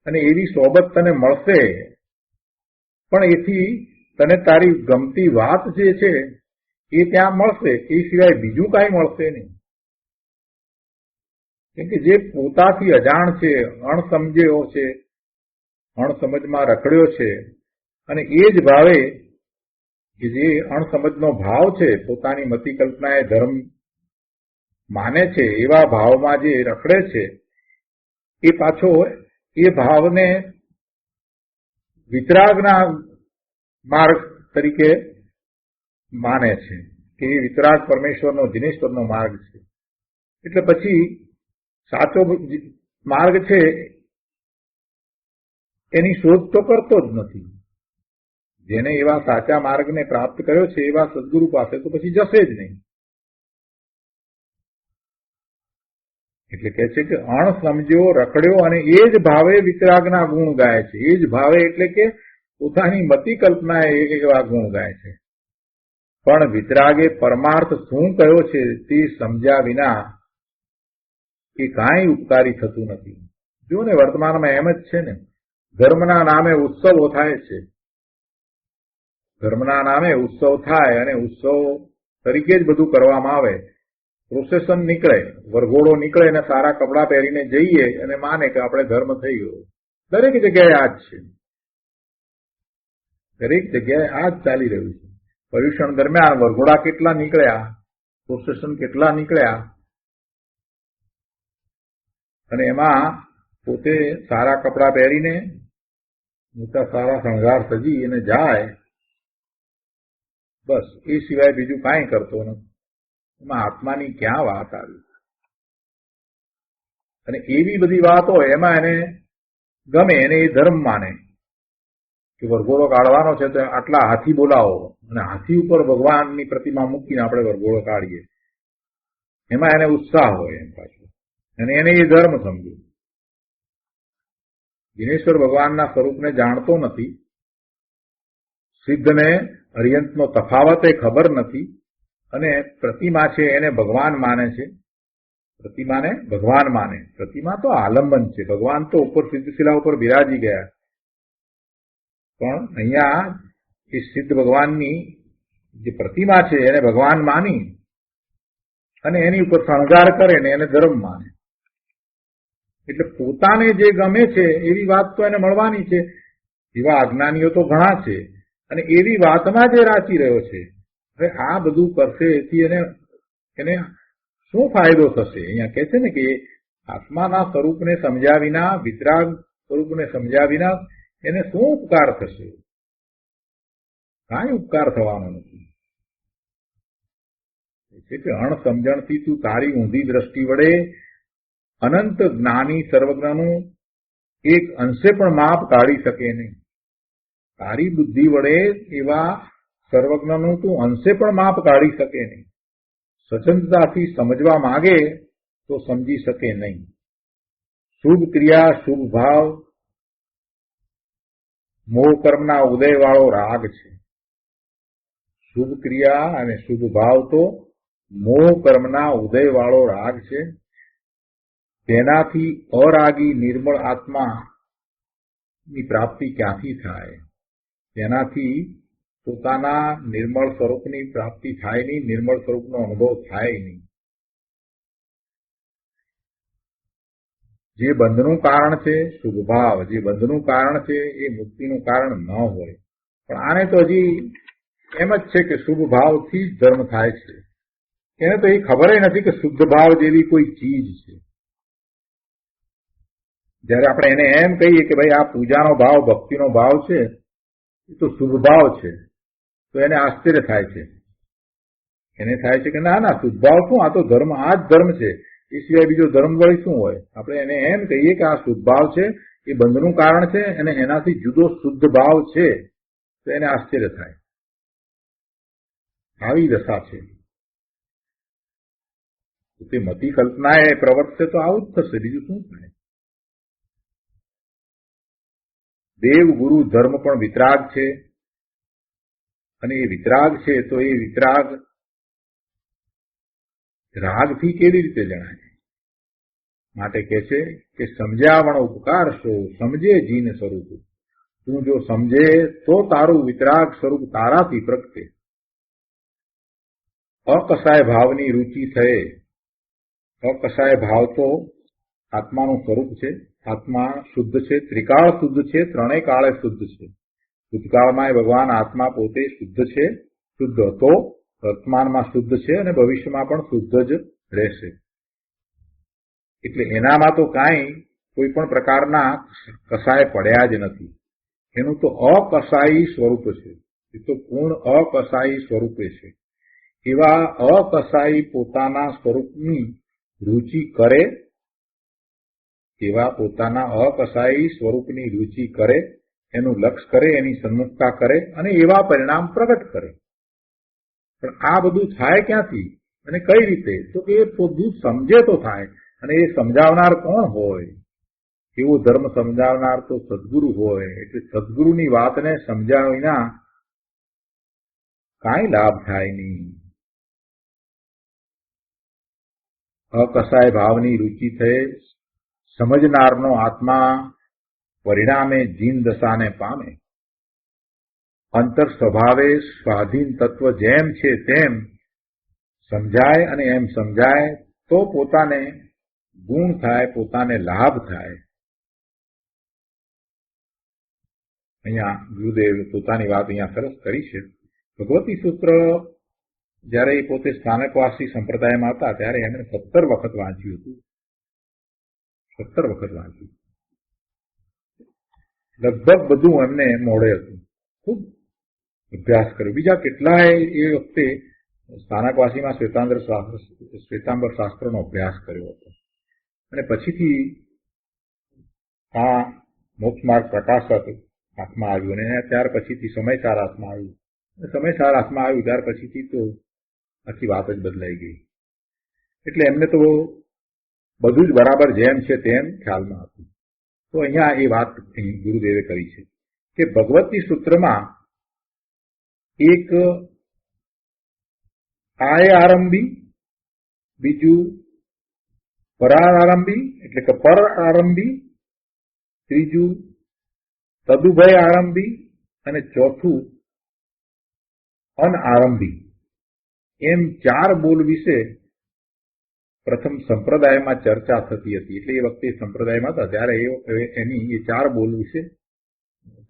B: અને એવી સોબત તને મળશે, પણ એથી તને તારી ગમતી વાત જે છે એ ત્યાં મળશે, એ સિવાય બીજું કાંઈ મળશે નહીં. કેમ કે જે પોતાથી અજાણ છે, અણસમજ્યો છે, અણસમજમાં રખડ્યો છે, અને એ જ ભાવે કે જે અણસમજનો ભાવ છે, પોતાની મતિ કલ્પનાએ ધર્મ માને છે, એવા ભાવમાં જે રખડે છે, એ પાછો એ ભાવને વિતરાગના માર્ગ તરીકે માને છે કે એ વિતરાગ પરમેશ્વરનો, દિનેશ્વરનો માર્ગ છે. એટલે પછી સાચો માર્ગ છે એની શોધ તો કરતો જ નથી. જેને એવા સાચા માર્ગને પ્રાપ્ત કર્યો છે એવા સદગુરુ પાસે તો પછી જશે જ નહીં. એટલે કહે છે કે અણસમજ્યો રખડ્યો અને એ જ ભાવે વિતરાગના ગુણ ગાય છે. એ જ ભાવે એટલે કે પોતાની મતિ કલ્પના એવા ગુણ ગાય છે. પણ વિતરાગે પરમાર્થ શું કયો છે તે સમજ્યા વિના એ કાંઈ ઉપકારી થતું નથી. જો ને વર્તમાનમાં એમ જ છે ને, ધર્મના નામે ઉત્સવો થાય છે. ધર્મના નામે ઉત્સવ થાય અને ઉત્સવ તરીકે જ બધું કરવામાં આવે. પ્રોસેસન નીકળે, વરઘોડો નીકળે અને સારા કપડાં પહેરીને જઈએ અને માને કે આપણે ધર્મ થઈ ગયો. દરેક જગ્યાએ આ જ છે. દરેક જગ્યાએ આ જ ચાલી રહ્યું છે. પર્યુષણ દરમિયાન વરઘોડા કેટલા નીકળ્યા, પ્રોસેસન કેટલા નીકળ્યા, અને એમાં પોતે સારા કપડાં પહેરીને મોટા સારા શણગાર સજી અને જાય, બસ એ સિવાય બીજું કાંઈ કરતો નથી. એમાં આત્માની ક્યાં વાત આવી? અને એવી બધી વાત હોય એમાં એને ગમે, એને એ ધર્મ માને કે વરઘોડો કાઢવાનો છે તો આટલા હાથી બોલાવો અને હાથી ઉપર ભગવાનની પ્રતિમા મૂકીને આપણે વરઘોડો કાઢીએ. એમાં એને ઉત્સાહ હોય એમ પાછો, અને એને એ ધર્મ સમજ્યું. દિનેશ્વર ભગવાનના સ્વરૂપને જાણતો નથી, સિદ્ધને અરિયંતનો તફાવત એ ખબર નથી, અને પ્રતિમા છે એને ભગવાન માને છે. પ્રતિમાને ભગવાન માને. પ્રતિમા તો આલંબન છે, ભગવાન તો ઉપર સિદ્ધશિલા ઉપર બિરાજી ગયા. પણ અહીંયા એ સિદ્ધ ભગવાનની જે પ્રતિમા છે એને ભગવાન માની અને એની ઉપર શણગાર કરે ને એને ધર્મ માને. એટલે પોતાને જે ગમે છે એવી વાત તો એને મળવાની છે. એવા અજ્ઞાનીઓ તો ઘણા છે, અને એવી વાતમાં જે રાચી રહ્યો છે. હવે આ બધું કરશે એથી એને શું ફાયદો થશે? અહીંયા કહે છે ને કે આત્માના સ્વરૂપને સમજ્યા વિના, વિતરાગ સ્વરૂપને સમજ્યા વિના એને શું ઉપકાર થશે? કાંઈ ઉપકાર થવાનો નથી. એટલે અણસમજણથી તું તારી ઊંધી દ્રષ્ટિ વડે અનંત જ્ઞાની સર્વજ્ઞનું એક અંશે પણ માપ કાઢી શકે નહીં. તારી બુદ્ધિ વડે એવા સર્વજ્ઞનું તું અંશે પણ માપ કાઢી શકે નહીં. સ્વચ્છંદતાથી સમજવા માંગે તો સમજી શકે નહીં. શુભ ક્રિયા, શુભ ભાવ, મોહ કર્મના ઉદયવાળો રાગ છે. શુભ ક્રિયા અને શુભ ભાવ તો મોહ કર્મના ઉદયવાળો રાગ છે. તેનાથી અરાગી નિર્મળ આત્માની પ્રાપ્તિ ક્યાંથી થાય? તેનાથી પોતાના નિર્મળ સ્વરૂપની પ્રાપ્તિ થાય નહીં, નિર્મળ સ્વરૂપનો અનુભવ થાય નહીં. જે બંધનું કારણ છે શુભ ભાવ, જે બંધનું કારણ છે એ મુક્તિનું કારણ ન હોય. પણ આને તો હજી એમ જ છે કે શુભ ભાવથી જ ધર્મ થાય છે. એને તો એ ખબર નથી કે શુદ્ધ ભાવ જેવી કોઈ ચીજ છે. જયારે આપણે એને એમ કહીએ કે ભાઈ આ પૂજાનો ભાવ, ભક્તિનો ભાવ છે, એ તો શુભ ભાવ છે, તો એને આશ્ચર્ય થાય છે. એને થાય છે કે ના ના, શુદ્ધ ભાવ શું, આ તો ધર્મ, આ જ ધર્મ છે, એ સિવાય બીજો ધર્મ વળી શું હોય? આપણે એને એમ કહીએ કે આ શુદ્ધ ભાવ છે, એ બંધનું કારણ છે, અને એનાથી જુદો શુદ્ધ ભાવ છે, તો એને આશ્ચર્ય થાય. આવી દશા છે. તે મતિ કલ્પના એ પ્રવર્તશે તો આવું જ થશે, બીજું શું થાય? દેવ ગુરુ ધર્મ પણ વિતરાગ છે, અને એ વિતરાગ છે તો એ વિતરાગ રાગથી કેવી રીતે જણાય? માટે કહે છે કે સમજ્યાવણ ઉપકાર શો, સમજે જીન સ્વરૂપ. તું જો સમજે તો તારું વિતરાગ સ્વરૂપ તારાથી પ્રગટે. અકસાય ભાવની રુચિ થયે. અકસાય ભાવ તો આત્માનું સ્વરૂપ છે. આત્મા શુદ્ધ છે, ત્રિકાળ શુદ્ધ છે, ત્રણેય કાળે શુદ્ધ છે. ભૂતકાળમાં ભગવાન આત્મા પોતે શુદ્ધ છે, શુદ્ધ હતો, વર્તમાનમાં શુદ્ધ છે, અને ભવિષ્યમાં પણ શુદ્ધ જ રહેશે. એટલે એનામાં તો કાંઈ કોઈ પણ પ્રકારના કસાય પડ્યા જ નથી. એનું તો અકસાયી સ્વરૂપ છે. એ તો પૂર્ણ અકસાયી સ્વરૂપે છે. એવા અકસાયી પોતાના સ્વરૂપની રુચિ કરે, એવા પોતાના અકસાયી સ્વરૂપની રુચિ કરે, એનું લક્ષ કરે, એની સન્મુખતા કરે, અને એવા પરિણામ પ્રગટ કરે. પણ આ બધું થાય ક્યાંથી અને કઈ રીતે? તો કે એ બધું સમજે તો થાય. અને એ સમજાવનાર કોણ હોય? એવો ધર્મ સમજાવનાર તો સદગુરુ હોય. એટલે સદગુરુની વાતને સમજ્યા વિના કાંઈ લાભ થાય નહીં. અકસાય ભાવની રુચિ થયે સમજનારનો આત્મા પરિણામે જીન દશાને પામે. અંતર સ્વભાવે સ્વાધીન તત્વ જેમ છે તેમ સમજાય, અને એમ સમજાય તો પોતાને ગુણ થાય, પોતાને લાભ થાય. અહીંયા ગુરુદેવ પોતાની વાત અહીંયા સરસ કરી છે. ભગવતી સૂત્ર જયારે એ પોતે સ્થાનકવાસી સંપ્રદાયમાં હતા ત્યારે એમણે 17 વખત વાંચ્યું હતું. 17 વખત વાંચ્યું. લગભગ બધું એમને મોડે હતું. ખૂબ અભ્યાસ કર્યો. બીજા કેટલાય એ વખતે સ્થાનકવાસીમાં શ્વેતાંબર શાસ્ત્રનો અભ્યાસ કર્યો હતો. અને પછીથી આ મોક્ષ માર્ગ પ્રકાશક હાથમાં આવ્યું, અને ત્યાર પછીથી સમયસાર હાથમાં આવ્યું. સમયસાર હાથમાં આવ્યું ત્યાર પછીથી તો આખી વાત જ બદલાઈ ગઈ. એટલે એમને તો બધું જ બરાબર જેમ છે તેમ ખ્યાલમાં હતું. તો અહીંયા એ વાત ગુરુદેવે કરી છે કે ભગવતી સૂત્રમાં એક આય આરંભી, બીજું પરારંભી એટલે કે પર આરંભી, ત્રીજું તદુભય આરંભી, અને ચોથું અનઆરંભી, એમ 4 બોલ વિશે પ્રથમ સંપ્રદાયમાં ચર્ચા થતી હતી. એટલે એ વખતે સંપ્રદાયમાં હતા ત્યારે એની એ 4 બોલ વિશે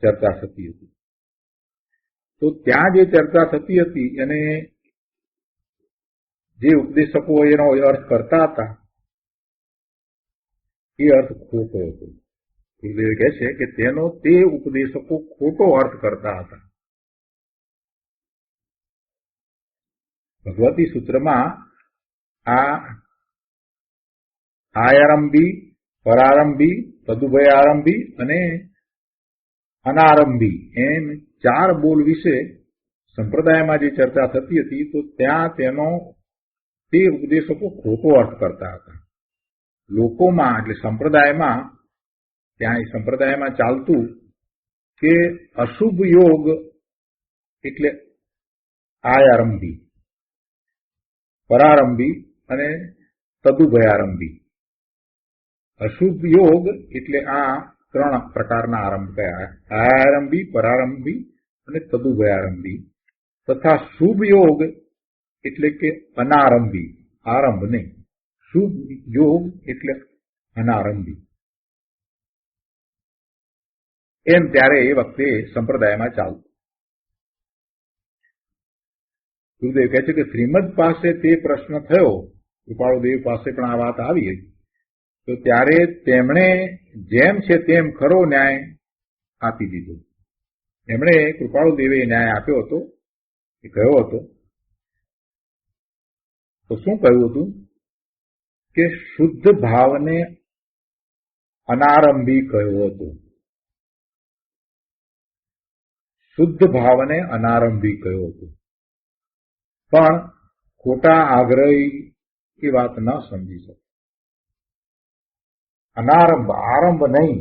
B: ચર્ચા થતી હતી. તો ત્યાં જે ચર્ચા થતી હતી એને જે ઉપદેશકો એનો અર્થ કરતા હતા એ અર્થ ખોટો હતો. ગુરુદેવ કહે છે કે તેનો તે ઉપદેશકો ખોટો અર્થ કરતા હતા. ભગવતી સૂત્રમાં આ આરંભી, પરારંભી, તદુભય આરંભી અને અનારંભી એમ 4 બોલ વિશે સંપ્રદાયમાં જે ચર્ચા થતી હતી તો ત્યાં તેનો તે ઉપદેશકો ખોટો અર્થ કરતા હતા. લોકોમાં એટલે સંપ્રદાયમાં ત્યાં એ સંપ્રદાયમાં ચાલતું કે અશુભ યોગ એટલે આયારંભી, પરારંભી અને તદુભયારંભી. અશુભ યોગ એટલે આ ત્રણ પ્રકારના આરંભ કયા: આયારંભી, પરારંભી અને તદુભયારંભી. તથા શુભ યોગ એટલે કે અનારંભી, આરંભ નહીં. શુભ યોગ એટલે અનારંભી. એમ ત્યારે એ વખતે સંપ્રદાયમાં ચાલતું. ગુરુદેવ કહે છે કે શ્રીમદ પાસે તે પ્રશ્ન થયો, કૃપાળુદેવ પાસે પણ આ વાત આવી, તો ત્યારે તેમણે જેમ છે તેમ ખરો ન્યાય આપી દીધો. એમણે કૃપાળુદેવે ન્યાય આપ્યો હતો, એ કહ્યો હતો. તો શું કહ્યું હતું કે શુદ્ધ ભાવને અનારંભી કહ્યો હતો. શુદ્ધ ભાવને અનારંભી કહ્યો હતો. પણ ખોટા આગ્રહી એ વાત ન સમજી શકે. અનારંભ, આરંભ નહીં,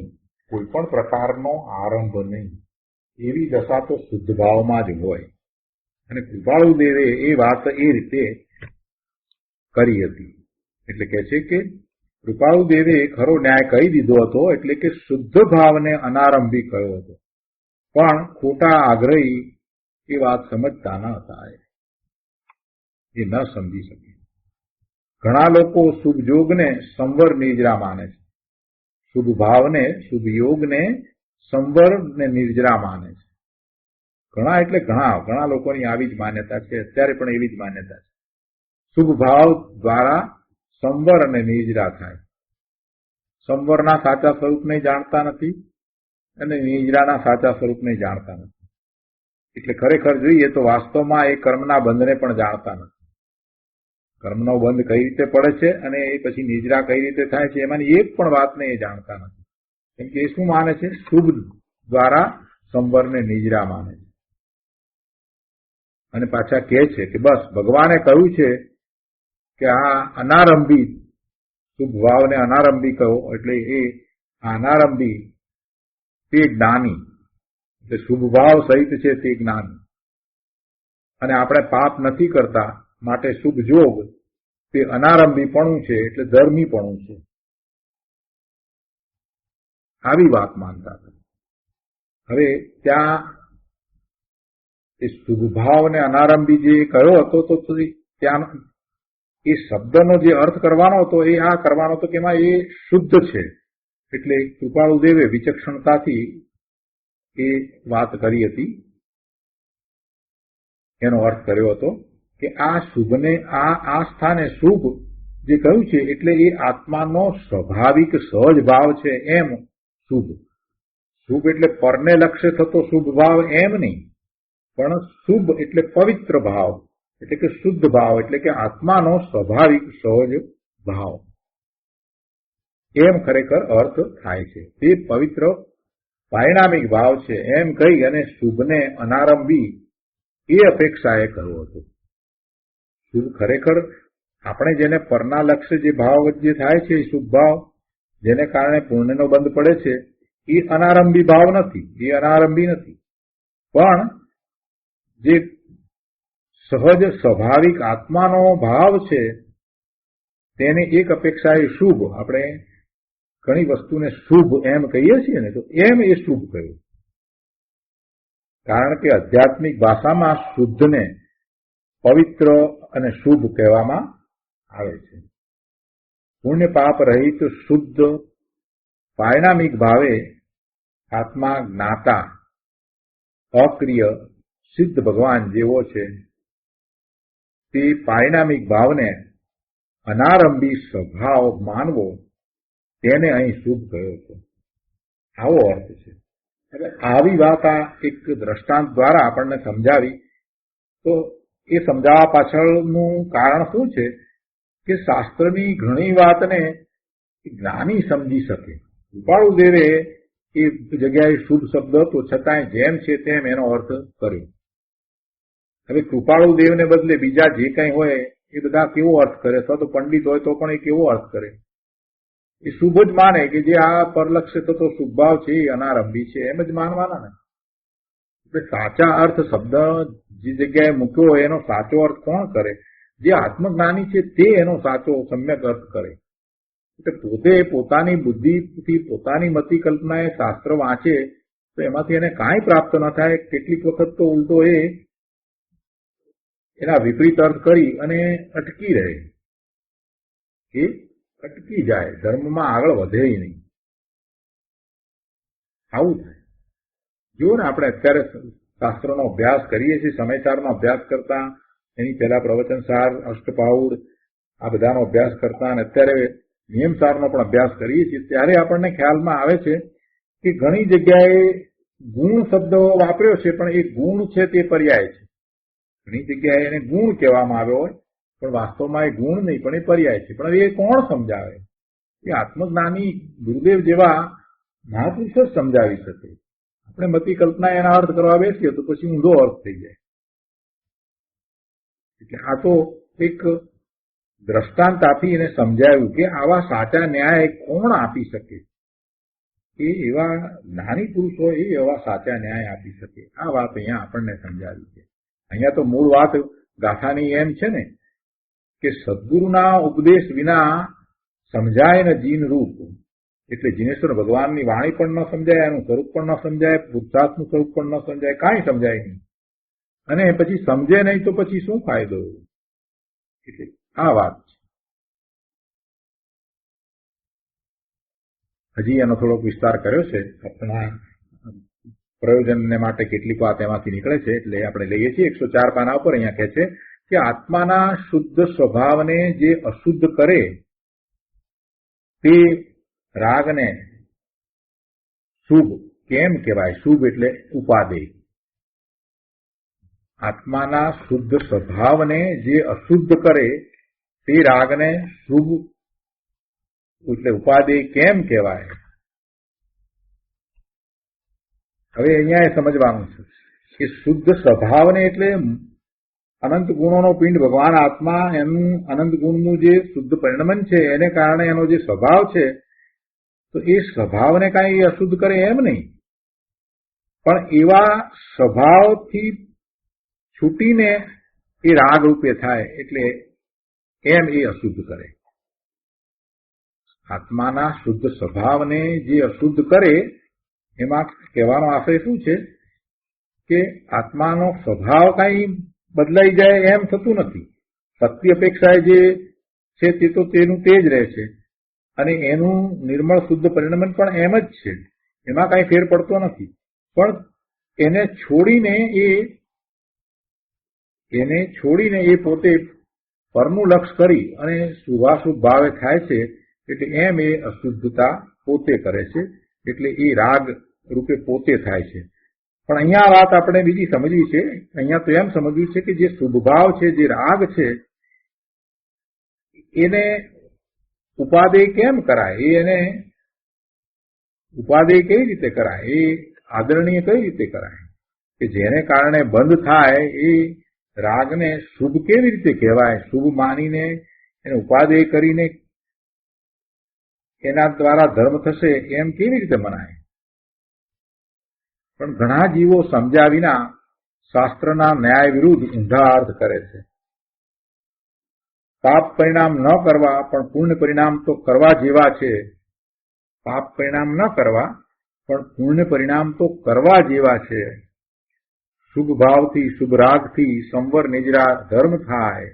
B: કોઈ પણ પ્રકારનો આરંભ નહીં, એવી દશા તો શુદ્ધ ભાવમાં જ હોય. અને કૃપાળુદેવે એ વાત એ રીતે કરી હતી. એટલે કે છે કે કૃપાળુદેવે ખરો ન્યાય કહી દીધો હતો. એટલે કે શુદ્ધ ભાવને અનારંભી કહ્યો હતો, પણ ખોટા આગ્રહી એ વાત સમજતા ન હતા, એ ન સમજી શકે. ઘણા લોકો શુભ યોગને સંવર નિર્જરા માને છે, શુભ ભાવને, શુભ યોગને સંવર ને નિર્જરા માને છે. ઘણા એટલે ઘણા લોકોની આવી જ માન્યતા છે, અત્યારે પણ એવી જ માન્યતા છે. શુભ ભાવ દ્વારા સંવર અને નિર્જરા થાય. સંવરના સાચા સ્વરૂપને જાણતા નથી અને નિર્જરાના સાચા સ્વરૂપને જાણતા નથી. એટલે ખરેખર જોઈએ તો વાસ્તવમાં એ કર્મના બંધને પણ જાણતા નથી. કર્મનો બંધ કઈ રીતે પડે છે અને એ પછી નિજરા કઈ રીતે થાય છે, એમાંની એક પણ વાતને એ જાણતા નથી. કેમ કે એ શું માને છે? શુભ દ્વારા સંવરને નિજરા માને છે. અને પાછા કહે છે કે બસ ભગવાને કહ્યું છે કે આ અનારંભી, શુભ ભાવને અનારંભી કહો, એટલે એ અનારંભી તે જ્ઞાની, એટલે શુભ ભાવ સહિત છે તે જ્ઞાની. અને આપણે પાપ નથી કરતા માટે શુભ યોગ તે અનારંભીપણું છે, એટલે ધર્મીપણું છે. આવી વાત માનતા હતા. હવે ત્યાં એ શુભ ભાવને અનારંભી જે કહ્યો હતો, તો ત્યાં એ શબ્દનો જે અર્થ કરવાનો હતો એ આ કરવાનો હતો કે એમાં એ શુદ્ધ છે. એટલે કૃપાળુદેવે વિચક્ષણતાથી એ વાત કરી હતી, એનો અર્થ કર્યો હતો કે આ શુભને આ સ્થાને શુભ જે કહ્યું છે એટલે એ આત્માનો સ્વાભાવિક સહજ ભાવ છે, એમ શુભ. શુભ એટલે પરને લક્ષ્ય થતો શુભ ભાવ એમ નહીં, પણ શુભ એટલે પવિત્ર ભાવ, એટલે કે શુદ્ધ ભાવ, એટલે કે આત્માનો સ્વાભાવિક સહજ ભાવ, એમ ખરેખર અર્થ થાય છે. તે પવિત્ર પારિણામિક ભાવ છે એમ કહી અને શુભને અનારંભી એ અપેક્ષાએ કહ્યું હતું. શુભ ખરેખર આપણે જેને પરના લક્ષ્ય જે ભાવ જે થાય છે, શુભ ભાવ જેને કારણે પુણ્યનો બંધ પડે છે, એ અનારંભી ભાવ નથી, એ અનારંભી નથી. પણ જે સહજ સ્વાભાવિક આત્માનો ભાવ છે તેને એક અપેક્ષાએ શુભ, આપણે ઘણી વસ્તુને શુભ એમ કહીએ છીએ ને, તો એમ એ શુભ કહ્યું. કારણ કે આધ્યાત્મિક ભાષામાં શુદ્ધને પવિત્ર અને શુભ કહેવામાં આવે છે. પુણ્ય પાપ રહિત શુદ્ધ પારિણામિક ભાવે આત્મા જ્ઞાતા અક્રિય સિદ્ધ ભગવાન જેવો છે, તે પારિણામિક ભાવને અનારંભી સ્વભાવ માનવો, તેને અહીં શુભ કહ્યો છે. આવો અર્થ છે. એટલે આવી વાત આ એક દ્રષ્ટાંત દ્વારા આપણને સમજાવી. તો એ સમજાવવા પાછળનું કારણ શું છે કે શાસ્ત્રની ઘણી વાતને જ્ઞાની સમજી શકે. કૃપાળુદેવે એ જગ્યાએ શુભ શબ્દ હતો, છતાંય જેમ છે તેમ એનો અર્થ કર્યો. હવે કૃપાળુદેવને બદલે બીજા જે કંઈ હોય એ બધા કેવો અર્થ કરે, અથવા તો પંડિત હોય તો પણ એ કેવો અર્થ કરે. એ શુભ જ માને કે જે આ પરલક્ષ્ય થતો શુભ ભાવ છે એ અનારંભી છે એમ જ માનવાના ને. એટલે સાચા અર્થ શબ્દ જે જગ્યાએ મૂક્યો હોય એનો સાચો અર્થ કોણ કરે? જે આત્મજ્ઞાની છે તે એનો સાચો સમ્યક અર્થ કરે. એટલે પોતે પોતાની બુદ્ધિથી પોતાની મતિ કલ્પનાએ શાસ્ત્ર વાંચે તો એમાંથી એને કાંઈ પ્રાપ્ત ન થાય. કેટલીક વખત તો ઉલટો એના વિપરીત અર્થ કરી અને અટકી રહે, એ અટકી જાય, ધર્મમાં આગળ વધે નહીં. આવું થાય. જુઓ ને, આપણે અત્યારે શાસ્ત્રોનો અભ્યાસ કરીએ છીએ, સમયસારનો અભ્યાસ કરતા, એની પહેલા પ્રવચનસાર, અષ્ટપાઉડ, આ બધાનો અભ્યાસ કરતા, અને અત્યારે નિયમસારનો પણ અભ્યાસ કરીએ છીએ, ત્યારે આપણને ખ્યાલમાં આવે છે કે ઘણી જગ્યાએ ગુણ શબ્દ વાપર્યો છે, પણ એ ગુણ છે તે પર્યાય છે. ઘણી જગ્યાએ એને ગુણ કહેવામાં આવ્યો હોય, પણ વાસ્તવમાં એ ગુણ નહીં, પણ એ પર્યાય છે. પણ એ કોણ સમજાવે? એ આત્મજ્ઞાની ગુરુદેવ જેવા મહાપુરુષો જ સમજાવી શકે. આપણે મતિ કલ્પના એના અર્થ કરવા બેસીએ તો પછી ઊંધો અર્થ થઈ જાય. એટલે આ તો એક દ્રષ્ટાંત આપી એને સમજાવ્યું કે આવા સાચા ન્યાય કોણ આપી શકે? એ એવા જ્ઞાની પુરુષો એવા સાચા ન્યાય આપી શકે. આ વાત અહીંયા આપણને સમજાવી છે. અહીંયા તો મૂળ વાત ગાથાની એમ છે ને કે સદગુરુના ઉપદેશ વિના સમજાય ને જીન રૂપ. એટલે જીનેશ્વર ભગવાનની વાણી પણ ન સમજાય, એનું સ્વરૂપ પણ ન સમજાય, પુરુષાર્થનું સ્વરૂપ પણ ન સમજાય, કાંઈ સમજાય નહીં. અને પછી સમજે નહીં તો પછી શું ફાયદો? એટલે આ વાત છે. હજી એનો થોડોક વિસ્તાર કર્યો છે. આપણા પ્રયોજનને માટે કેટલીક વાત એમાંથી નીકળે છે, એટલે આપણે લઈએ છીએ 104 પાના ઉપર. અહીંયા કહે છે કે આત્માના શુદ્ધ સ્વભાવને જે અશુદ્ધ કરે તે રાગને શુભ કેમ કહેવાય? શુભ એટલે ઉપાદેય. આત્માના શુદ્ધ સ્વભાવને જે અશુદ્ધ કરે તે રાગને શુભ એટલે ઉપાદેય કેમ કહેવાય? હવે અહીંયા એ સમજવાનું છે કે શુદ્ધ સ્વભાવને એટલે અનંત ગુણોનો પિંડ ભગવાન આત્મા, એનું અનંત ગુણનું જે શુદ્ધ પરિણમન છે એને કારણે એનો જે સ્વભાવ છે, તો એ સ્વભાવને કાંઈ અશુદ્ધ કરે એમ નહીં, પણ એવા સ્વભાવથી છૂટીને એ રાગ રૂપે થાય એટલે એમ એ અશુદ્ધ કરે. આત્માના શુદ્ધ સ્વભાવને જે અશુદ્ધ કરે એમાં કહેવાનો આશય શું છે કે આત્માનો સ્વભાવ કાંઈ બદલાઈ જાય એમ થતું નથી. શક્તિ અપેક્ષાએ જે છે તે તો તેનું તે જ રહે છે, અને એનું નિર્મળ શુદ્ધ પરિણમન પણ એમ જ છે, એમાં કાંઈ ફેર પડતો નથી. પણ એને છોડીને એ પોતે પરનું લક્ષ કરી અને શુભાશુભ ભાવે થાય છે, એટલે એમ એ અશુદ્ધતા પોતે કરે છે, એટલે એ રાગ રૂપે પોતે થાય છે. પણ અહીંયા વાત આપણે બીજી સમજવી છે. અહીંયા તો એમ સમજવી છે કે જે શુભ ભાવ છે, જે રાગ છે, એને ઉપાદેય કેમ કરાય? એને ઉપાદેય કઈ રીતે કરાય? એ આદરણીય કઈ રીતે કરાય? કે જેને કારણે બંધ થાય એ રાગને શુભ કેવી રીતે કહેવાય? શુભ માનીને એને ઉપાદેય કરીને એના દ્વારા ધર્મ થશે એમ કેવી રીતે મનાય? પણ ઘણા જીવો સમજ્યા વિના શાસ્ત્રના ન્યાય વિરુદ્ધ ઊંધા અર્થ કરે છે. પાપ પરિણામ ન કરવા પણ પુણ્ય પરિણામ તો કરવા જેવા છે. પાપ પરિણામ ન કરવા પણ પુણ્ય પરિણામ તો કરવા જેવા છે. શુભ ભાવથી શુભ રાગથી સંવર નિજરા ધર્મ થાય,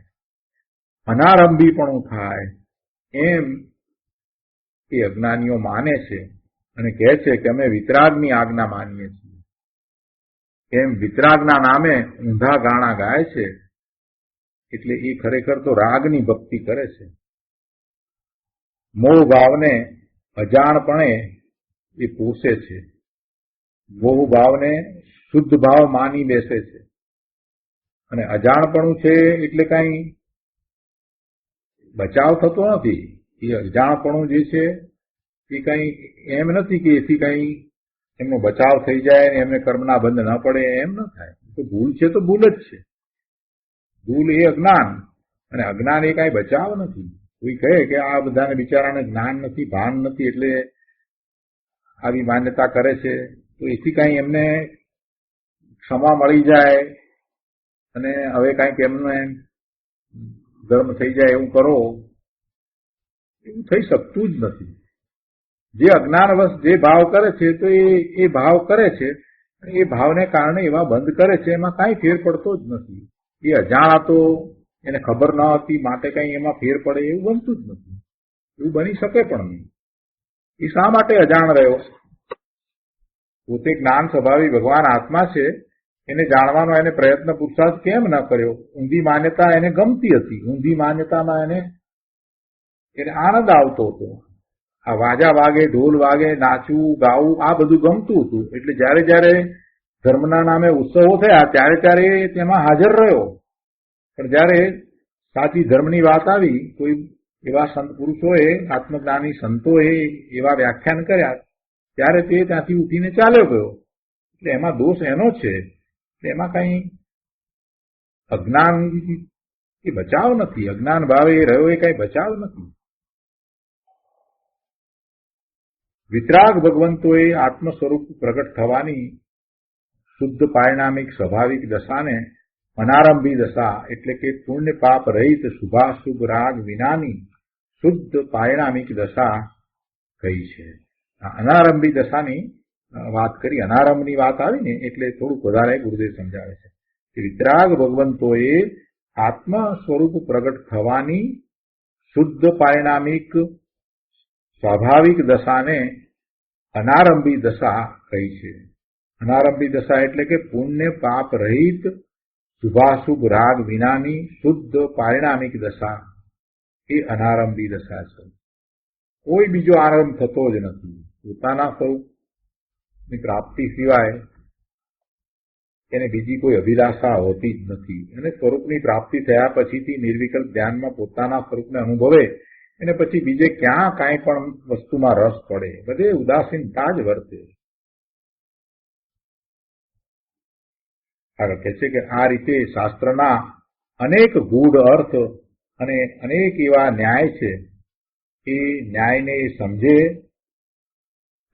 B: અનારંભીપણું થાય, એમ એ અજ્ઞાનીઓ માને છે અને કહે છે કે અમે વિતરાગની આજ્ઞા માનીએ છીએ. એમ વિતરાગના નામે ઊંધા ગાણા ગાય છે, એટલે એ ખરેખર તો રાગની ભક્તિ કરે છે. મોહ ભાવને અજાણપણે એ પોષે છે. મોહ ભાવને શુદ્ધ ભાવ માની બેસે છે, અને અજાણપણું છે એટલે કાંઈ બચાવ થતો નથી. એ અજાણપણું જે છે એ કંઈ એમ નથી કે એથી કંઈ એમનો બચાવ થઈ જાય ને એમને કર્મના બંધ ન પડે, એમ ન થાય. તો ભૂલ છે તો ભૂલ જ છે. ભૂલ એ અજ્ઞાન, અને અજ્ઞાન એ કાંઈ બચાવ નથી. કોઈ કહે કે આ બધાને બિચારાને જ્ઞાન નથી, ભાન નથી, એટલે આવી માન્યતા કરે છે, તો એથી કઈ એમને ક્ષમા મળી જાય અને હવે કઈક એમને ધર્મ થઈ જાય એવું કરો, એવું થઈ શકતું જ નથી. જે અજ્ઞાનવશ જે ભાવ કરે છે તો એ ભાવ કરે છે, એ ભાવને કારણે એવા બંધ કરે છે, એમાં કાંઈ ફેર પડતો જ નથી. એ અજાણ હતો, એને ખબર ન હતી માટે કઈ એમાં ફેર પડે એવું બનતું જ નથી, એવું બની શકે પણ નહીં. એ શા માટે અજાણ રહ્યો? પોતે જ્ઞાન સ્વભાવી ભગવાન આત્મા છે, એને જાણવાનો એને પ્રયત્ન પુરુષાર્થ કેમ ન કર્યો? ઊંધી માન્યતા એને ગમતી હતી, ઊંધી માન્યતામાં એને આનંદ આવતો હતો. આ વાજા વાગે, ઢોલ વાગે, નાચવું ગાવું આ બધું ગમતું હતું, એટલે જયારે જયારે ધર્મના નામે ઉત્સવો થયા ત્યારે ત્યારે તેમાં હાજર રહ્યો. પણ જયારે સાચી ધર્મની વાત આવી, કોઈ એવા સંત પુરુષોએ, આત્મજ્ઞાની સંતોએ એવા વ્યાખ્યાન કર્યા, ત્યારે તે ત્યાંથી ઉઠીને ચાલ્યો ગયો. એટલે એમાં દોષ એનો છે, એટલે એમાં કઈ અજ્ઞાન એ બચાવ નથી, અજ્ઞાન ભાવે એ રહ્યો એ કઈ બચાવ નથી. વિતરાગ ભગવંતોએ આત્મ સ્વરૂપ પ્રગટ થવાની શુદ્ધ પારિણામિક સ્વાભાવિક દશાને અનારંભી દશા એટલે કે પુણ્ય પાપ રહિત શુભાશુભ રાગ વિનાની શુદ્ધ પારિણામિક દશા કહી છે. અનારંભી દશાની વાત કરી, અનારંભની વાત આવી ને એટલે થોડુંક વધારે ગુરુદેવ સમજાવે છે કે વિતરાગ ભગવંતોએ આત્મ સ્વરૂપ પ્રગટ થવાની શુદ્ધ પારિણામિક સ્વાભાવિક દશાને અનારંભી દશા કહી છે. અનારંભી દશા એટલે કે પુણ્ય પાપ રહિત શુભાશુભ રાગ વિનાની શુદ્ધ પારિણામિક દશા એ અનારંભી દશા છે. કોઈ બીજો આરંભ થતો જ નથી. પોતાના સ્વરૂપની પ્રાપ્તિ સિવાય એને બીજી કોઈ અભિલાષા હોતી જ નથી. અને સ્વરૂપની પ્રાપ્તિ થયા પછીથી નિર્વિકલ્પ ધ્યાનમાં પોતાના સ્વરૂપને અનુભવે એને પછી બીજે ક્યાં કાંઈ પણ વસ્તુમાં રસ પડે, બધે ઉદાસીનતા જ વર્તે. આગળ કહે છે કે આ રીતે શાસ્ત્રના અનેક ગૂઢ અર્થ અને અનેક એવા ન્યાય છે, એ ન્યાયને એ સમજે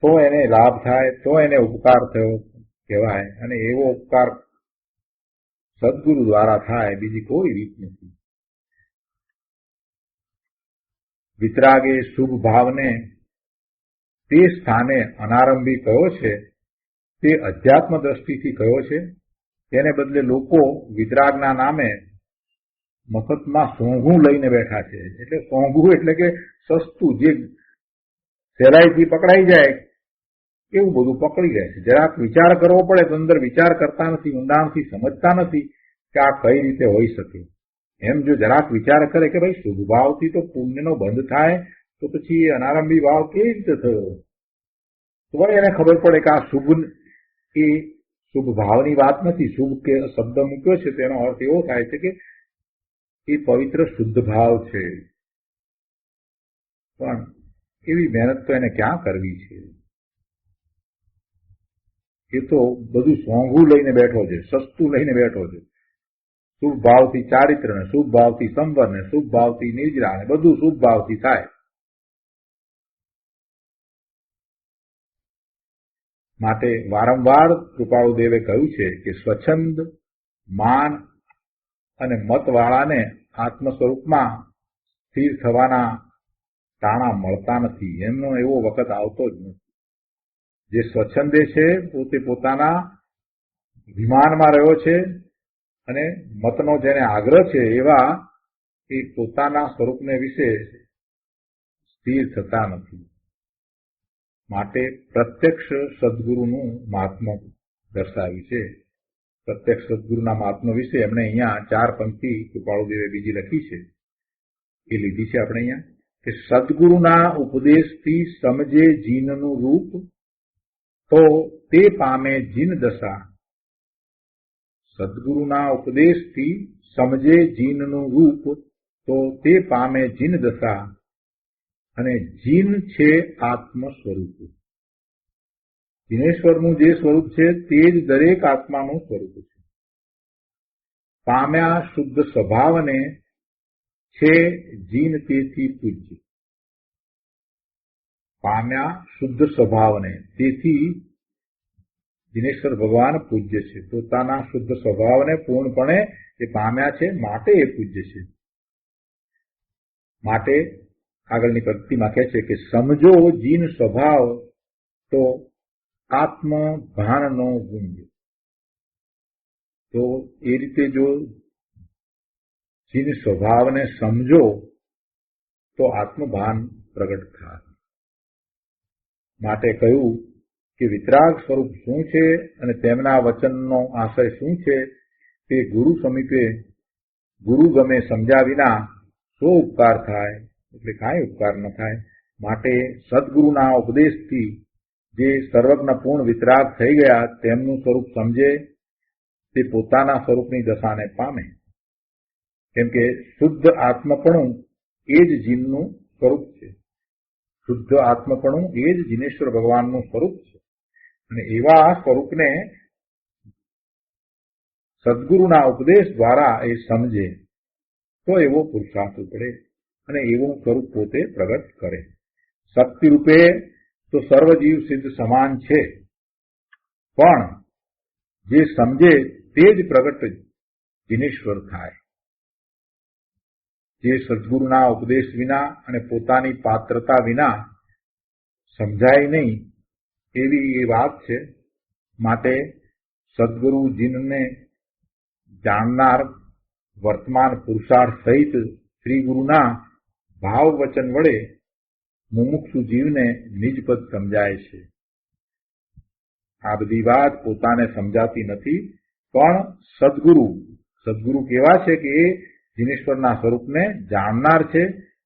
B: તો એને લાભ થાય, તો એને ઉપકાર થયો કહેવાય. અને એવો ઉપકાર સદગુરુ દ્વારા થાય, બીજી કોઈ રીત નથી. વિતરાગે શુભ ભાવને તે સ્થાને અનારંભી કયો છે, તે અધ્યાત્મ દ્રષ્ટિથી કયો છે. તેને બદલે લોકો વિતરાગના નામે મફતમાં સોંઘું લઈને બેઠા છે. એટલે સોંઘું એટલે કે સસ્તું, જે સહેલાઈથી પકડાઈ જાય એવું બધું પકડી રહે છે. જરાક વિચાર કરવો પડે તો અંદર વિચાર કરતા નથી, ઊંડાણથી સમજતા નથી કે આ કઈ રીતે હોઈ શકે. એમ જો જરાક વિચાર કરે કે ભાઈ શુભ ભાવથી તો પુણ્યનો બંધ થાય, તો પછી અનારંભી ભાવ કેવી રીતે થયો, તો એને ખબર પડે કે આ શુભ એ શુભ ભાવની વાત નથી. શુભ કે શબ્દ મૂક્યો છે તેનો અર્થ એવો થાય છે કે એ પવિત્ર શુદ્ધ ભાવ છે. પણ એવી મહેનત તો એને ક્યાં કરવી છે? એ તો બધું સોંઘું લઈને બેઠો છે, સસ્તું લઈને બેઠો છે. શુભ ભાવથી ચારિત્ર ને, શુભ ભાવથી સંવર ને, શુભ ભાવથી નિર્જરા ને, બધું શુભ ભાવથી થાય. માટે વારંવાર કૃપાળુદેવે કહ્યું છે કે સ્વચ્છંદ માન અને મતવાળાને આત્મ સ્વરૂપમાં સ્થિર થવાના તાણા મળતા નથી. એમનો એવો વખત આવતો જ નથી. જે સ્વચ્છંદે છે પોતે પોતાના વિમાનમાં રહ્યો છે, અને મતનો જેને આગ્રહ છે એવા એ પોતાના સ્વરૂપને વિશે સ્થિર થતા નથી. માટે પ્રત્યક્ષ સદગુરુનું મહાત્મ્ય દર્શાવ્યું છે. પ્રત્યક્ષ સદગુરુના મહાત્મ્ય વિશે એમણે અહીંયા 4 પંક્તિ કૃપાળુદેવે બીજી લખી છે, એ લીધી છે આપણે અહીંયા કે સદગુરુના ઉપદેશથી સમજે જીનનું રૂપ તો તે પામે જીન દશા. સદગુરુના ઉપદેશથી સમજે જીનનું રૂપ તો તે પામે જીન દશા. અને જીન છે આત્મ સ્વરૂપ. જીનેશ્વરનું જે સ્વરૂપ છે તે જ દરેક આત્માનું સ્વરૂપ છે. પામ્યા શુદ્ધ સ્વભાવને છે જીન તેથી પૂજ્ય. પામ્યા શુદ્ધ સ્વભાવને, તેથી જીનેશ્વર ભગવાન પૂજ્ય છે. પોતાના શુદ્ધ સ્વભાવને પૂર્ણપણે એ પામ્યા છે, માટે એ પૂજ્ય છે. માટે આગળની પંક્તિમાં કહે છે કે સમજો જીન સ્વભાવ તો આત્મ ભાનનો ગુંજ. તો એ રીતે જો જીન સ્વભાવને સમજો તો આત્મભાન પ્રગટ થાય. માટે કહ્યું કે વિતરાગ સ્વરૂપ શું છે અને તેમના વચનનો આશય શું છે તે ગુરુ સમીપે ગુરુ ગમે સમજ્યા વિના શો ઉપકાર થાય, એટલે કાંઈ ઉપકાર ન થાય. માટે સદગુરુના ઉપદેશથી જે સર્વજ્ઞ પૂર્ણ વિતરાગ થઈ ગયા તેમનું સ્વરૂપ સમજે તે પોતાના સ્વરૂપની દશાને પામે. કેમ કે શુદ્ધ આત્મપણું એ જ જીનનું સ્વરૂપ છે. શુદ્ધ આત્મપણું એ જ જીનેશ્વર ભગવાનનું સ્વરૂપ છે. અને એવા સ્વરૂપને સદગુરુના ઉપદેશ દ્વારા એ સમજે તો એવો પુરુષાર્થ ઉપડે અને એવું સ્વરૂપ પોતે પ્રગટ કરે. શક્તિ રૂપે તો સર્વજીવ સિદ્ધ સમાન છે, પણ જે સમજે તે જ પ્રગટ જીનેશ્વર થાય. જે સદગુરુના ઉપદેશ વિના અને પોતાની પાત્રતા વિના સમજાય નહીં એવી એ વાત છે. માટે સદગુરુ જીનને જાણનાર વર્તમાન પુરુષાર્થ સહિત શ્રી ગુરુના ભાવ વચન વડે મુમુક્ષુ જીવને નિજપદ સમજાય છે. આ બધી વાત પોતાને સમજાતી નથી, પણ સદગુરુ કેવા છે કે એ જીનેશ્વરના સ્વરૂપને જાણનાર છે.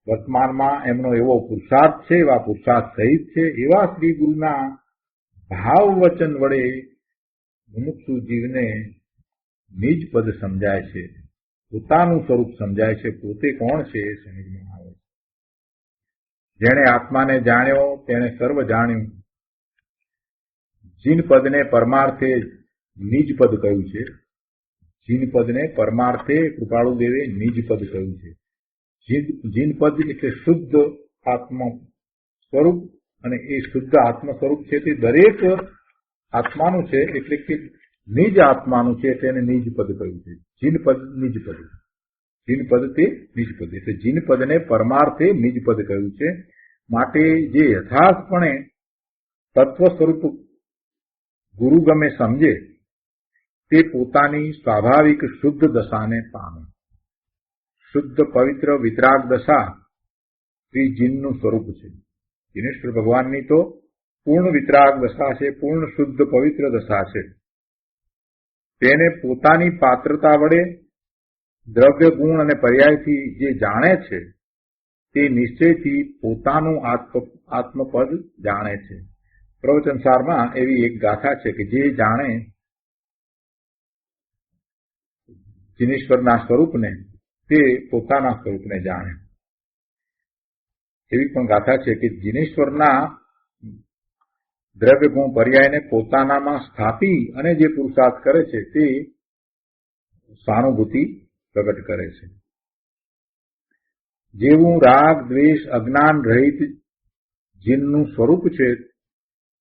B: વર્તમાનમાં એમનો એવો પુરુષાર્થ છે, એવા પુરુષાર્થ સહિત છે. એવા શ્રી ગુરુના ભાવ વચન વડે મુમુક્ષુ જીવને નિજ પદ સમજાય છે, પોતાનું સ્વરૂપ સમજાય છે, પોતે કોણ છે એ સમજમાં આવે છે. જેણે આત્માને જાણ્યો તેણે સર્વ જાણ્યું. જીન પદને પરમાર્થે નિજ પદ કહ્યું છે. જીન પદને પરમાર્થે કૃપાળુ દેવે નિજ પદ કહ્યું છે. જીન પદ એટલે શુદ્ધ આત્મ સ્વરૂપ, અને એ શુદ્ધ આત્મ સ્વરૂપ છે તે દરેક આત્માનું છે, એટલે કે નિજ આત્માનું છે, તેને નિજ પદ કહ્યું છે. જીન પદ નિજ પદ, જીન પદ તે નિજ પદ, એટલે જીન પદને પરમાર્થે નિજ પદ કહ્યું છે. માટે જે યથાર્થપણે તત્વ સ્વરૂપ ગુરુ ગમે સમજે તે પોતાની સ્વાભાવિક શુદ્ધ દશાને પામે. શુદ્ધ પવિત્ર વિતરાગ દશા શ્રી જીનનું સ્વરૂપ છે. જીનેશ્વર ભગવાનની તો પૂર્ણ વિતરાગ દશા છે, પૂર્ણ શુદ્ધ પવિત્ર દશા છે. તેને પોતાની પાત્રતા વડે દ્રવ્ય ગુણ અને પર્યાયથી જે જાણે છે તે નિશ્ચયથી પોતાનું આત્મપદ જાણે છે. પ્રવચનસારમાં એવી એક ગાથા છે કે જે જાણે જીનેશ્વરના સ્વરૂપને તે પોતાના સ્વરૂપને જાણે. એવી પણ ગાથા છે કે જીનેશ્વરના દ્રવ્ય ગુણ પર્યાયને પોતાનામાં સ્થાપી અને જે પુરુષાર્થ કરે છે તે સહાનુભૂતિ પ્રગટ કરે છે. જેવું રાગ દ્વેષ અજ્ઞાન રહિત જીનનું સ્વરૂપ છે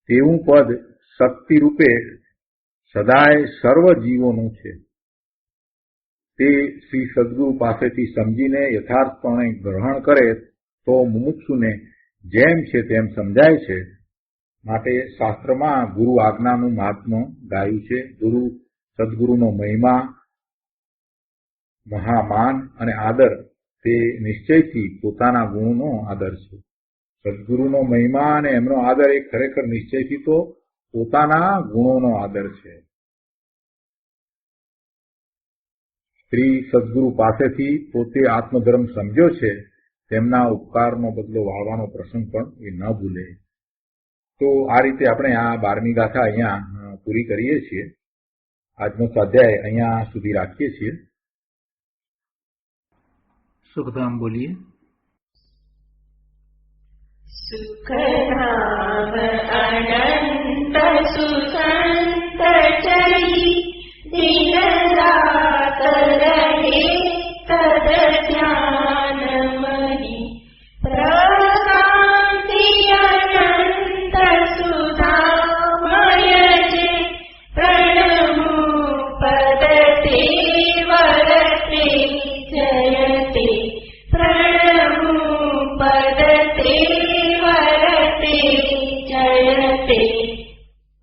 B: તેવું પદ શક્તિ રૂપે સદાય સર્વ જીવોનું છે. તે શ્રી સદગુરુ પાસેથી સમજીને યથાર્થપણે ગ્રહણ કરે તો મુમુક્ષુને જેમ છે તેમ સમજાય છે. માટે શાસ્ત્રમાં ગુરુ આજ્ઞાનું મહાત્મ્ય ગાયું છે. સદગુરુનો મહિમા, મહામાન અને આદર તે નિશ્ચયથી પોતાના ગુણનો આદર છે. સદગુરુનો મહિમા અને એમનો આદર એ ખરેખર નિશ્ચયથી તો પોતાના ગુણોનો આદર છે. શ્રી સદગુરુ પાસેથી પોતે આત્મધર્મ સમજ્યો છે, તેમના ઉપકારનો બદલો વાળવાનો પ્રસંગ પણ એ ન ભૂલે. તો આ રીતે આપણે આ 12મી ગાથા અહીંયા પૂરી કરીએ છીએ. આજનો સ્વાધ્યાય અહીંયા સુધી રાખીએ છીએ. સુખધામ બોલીએ.
C: સુખધામ અનંત સુસંત ચરી દિન રાત રહે તદ ધ્યાન તે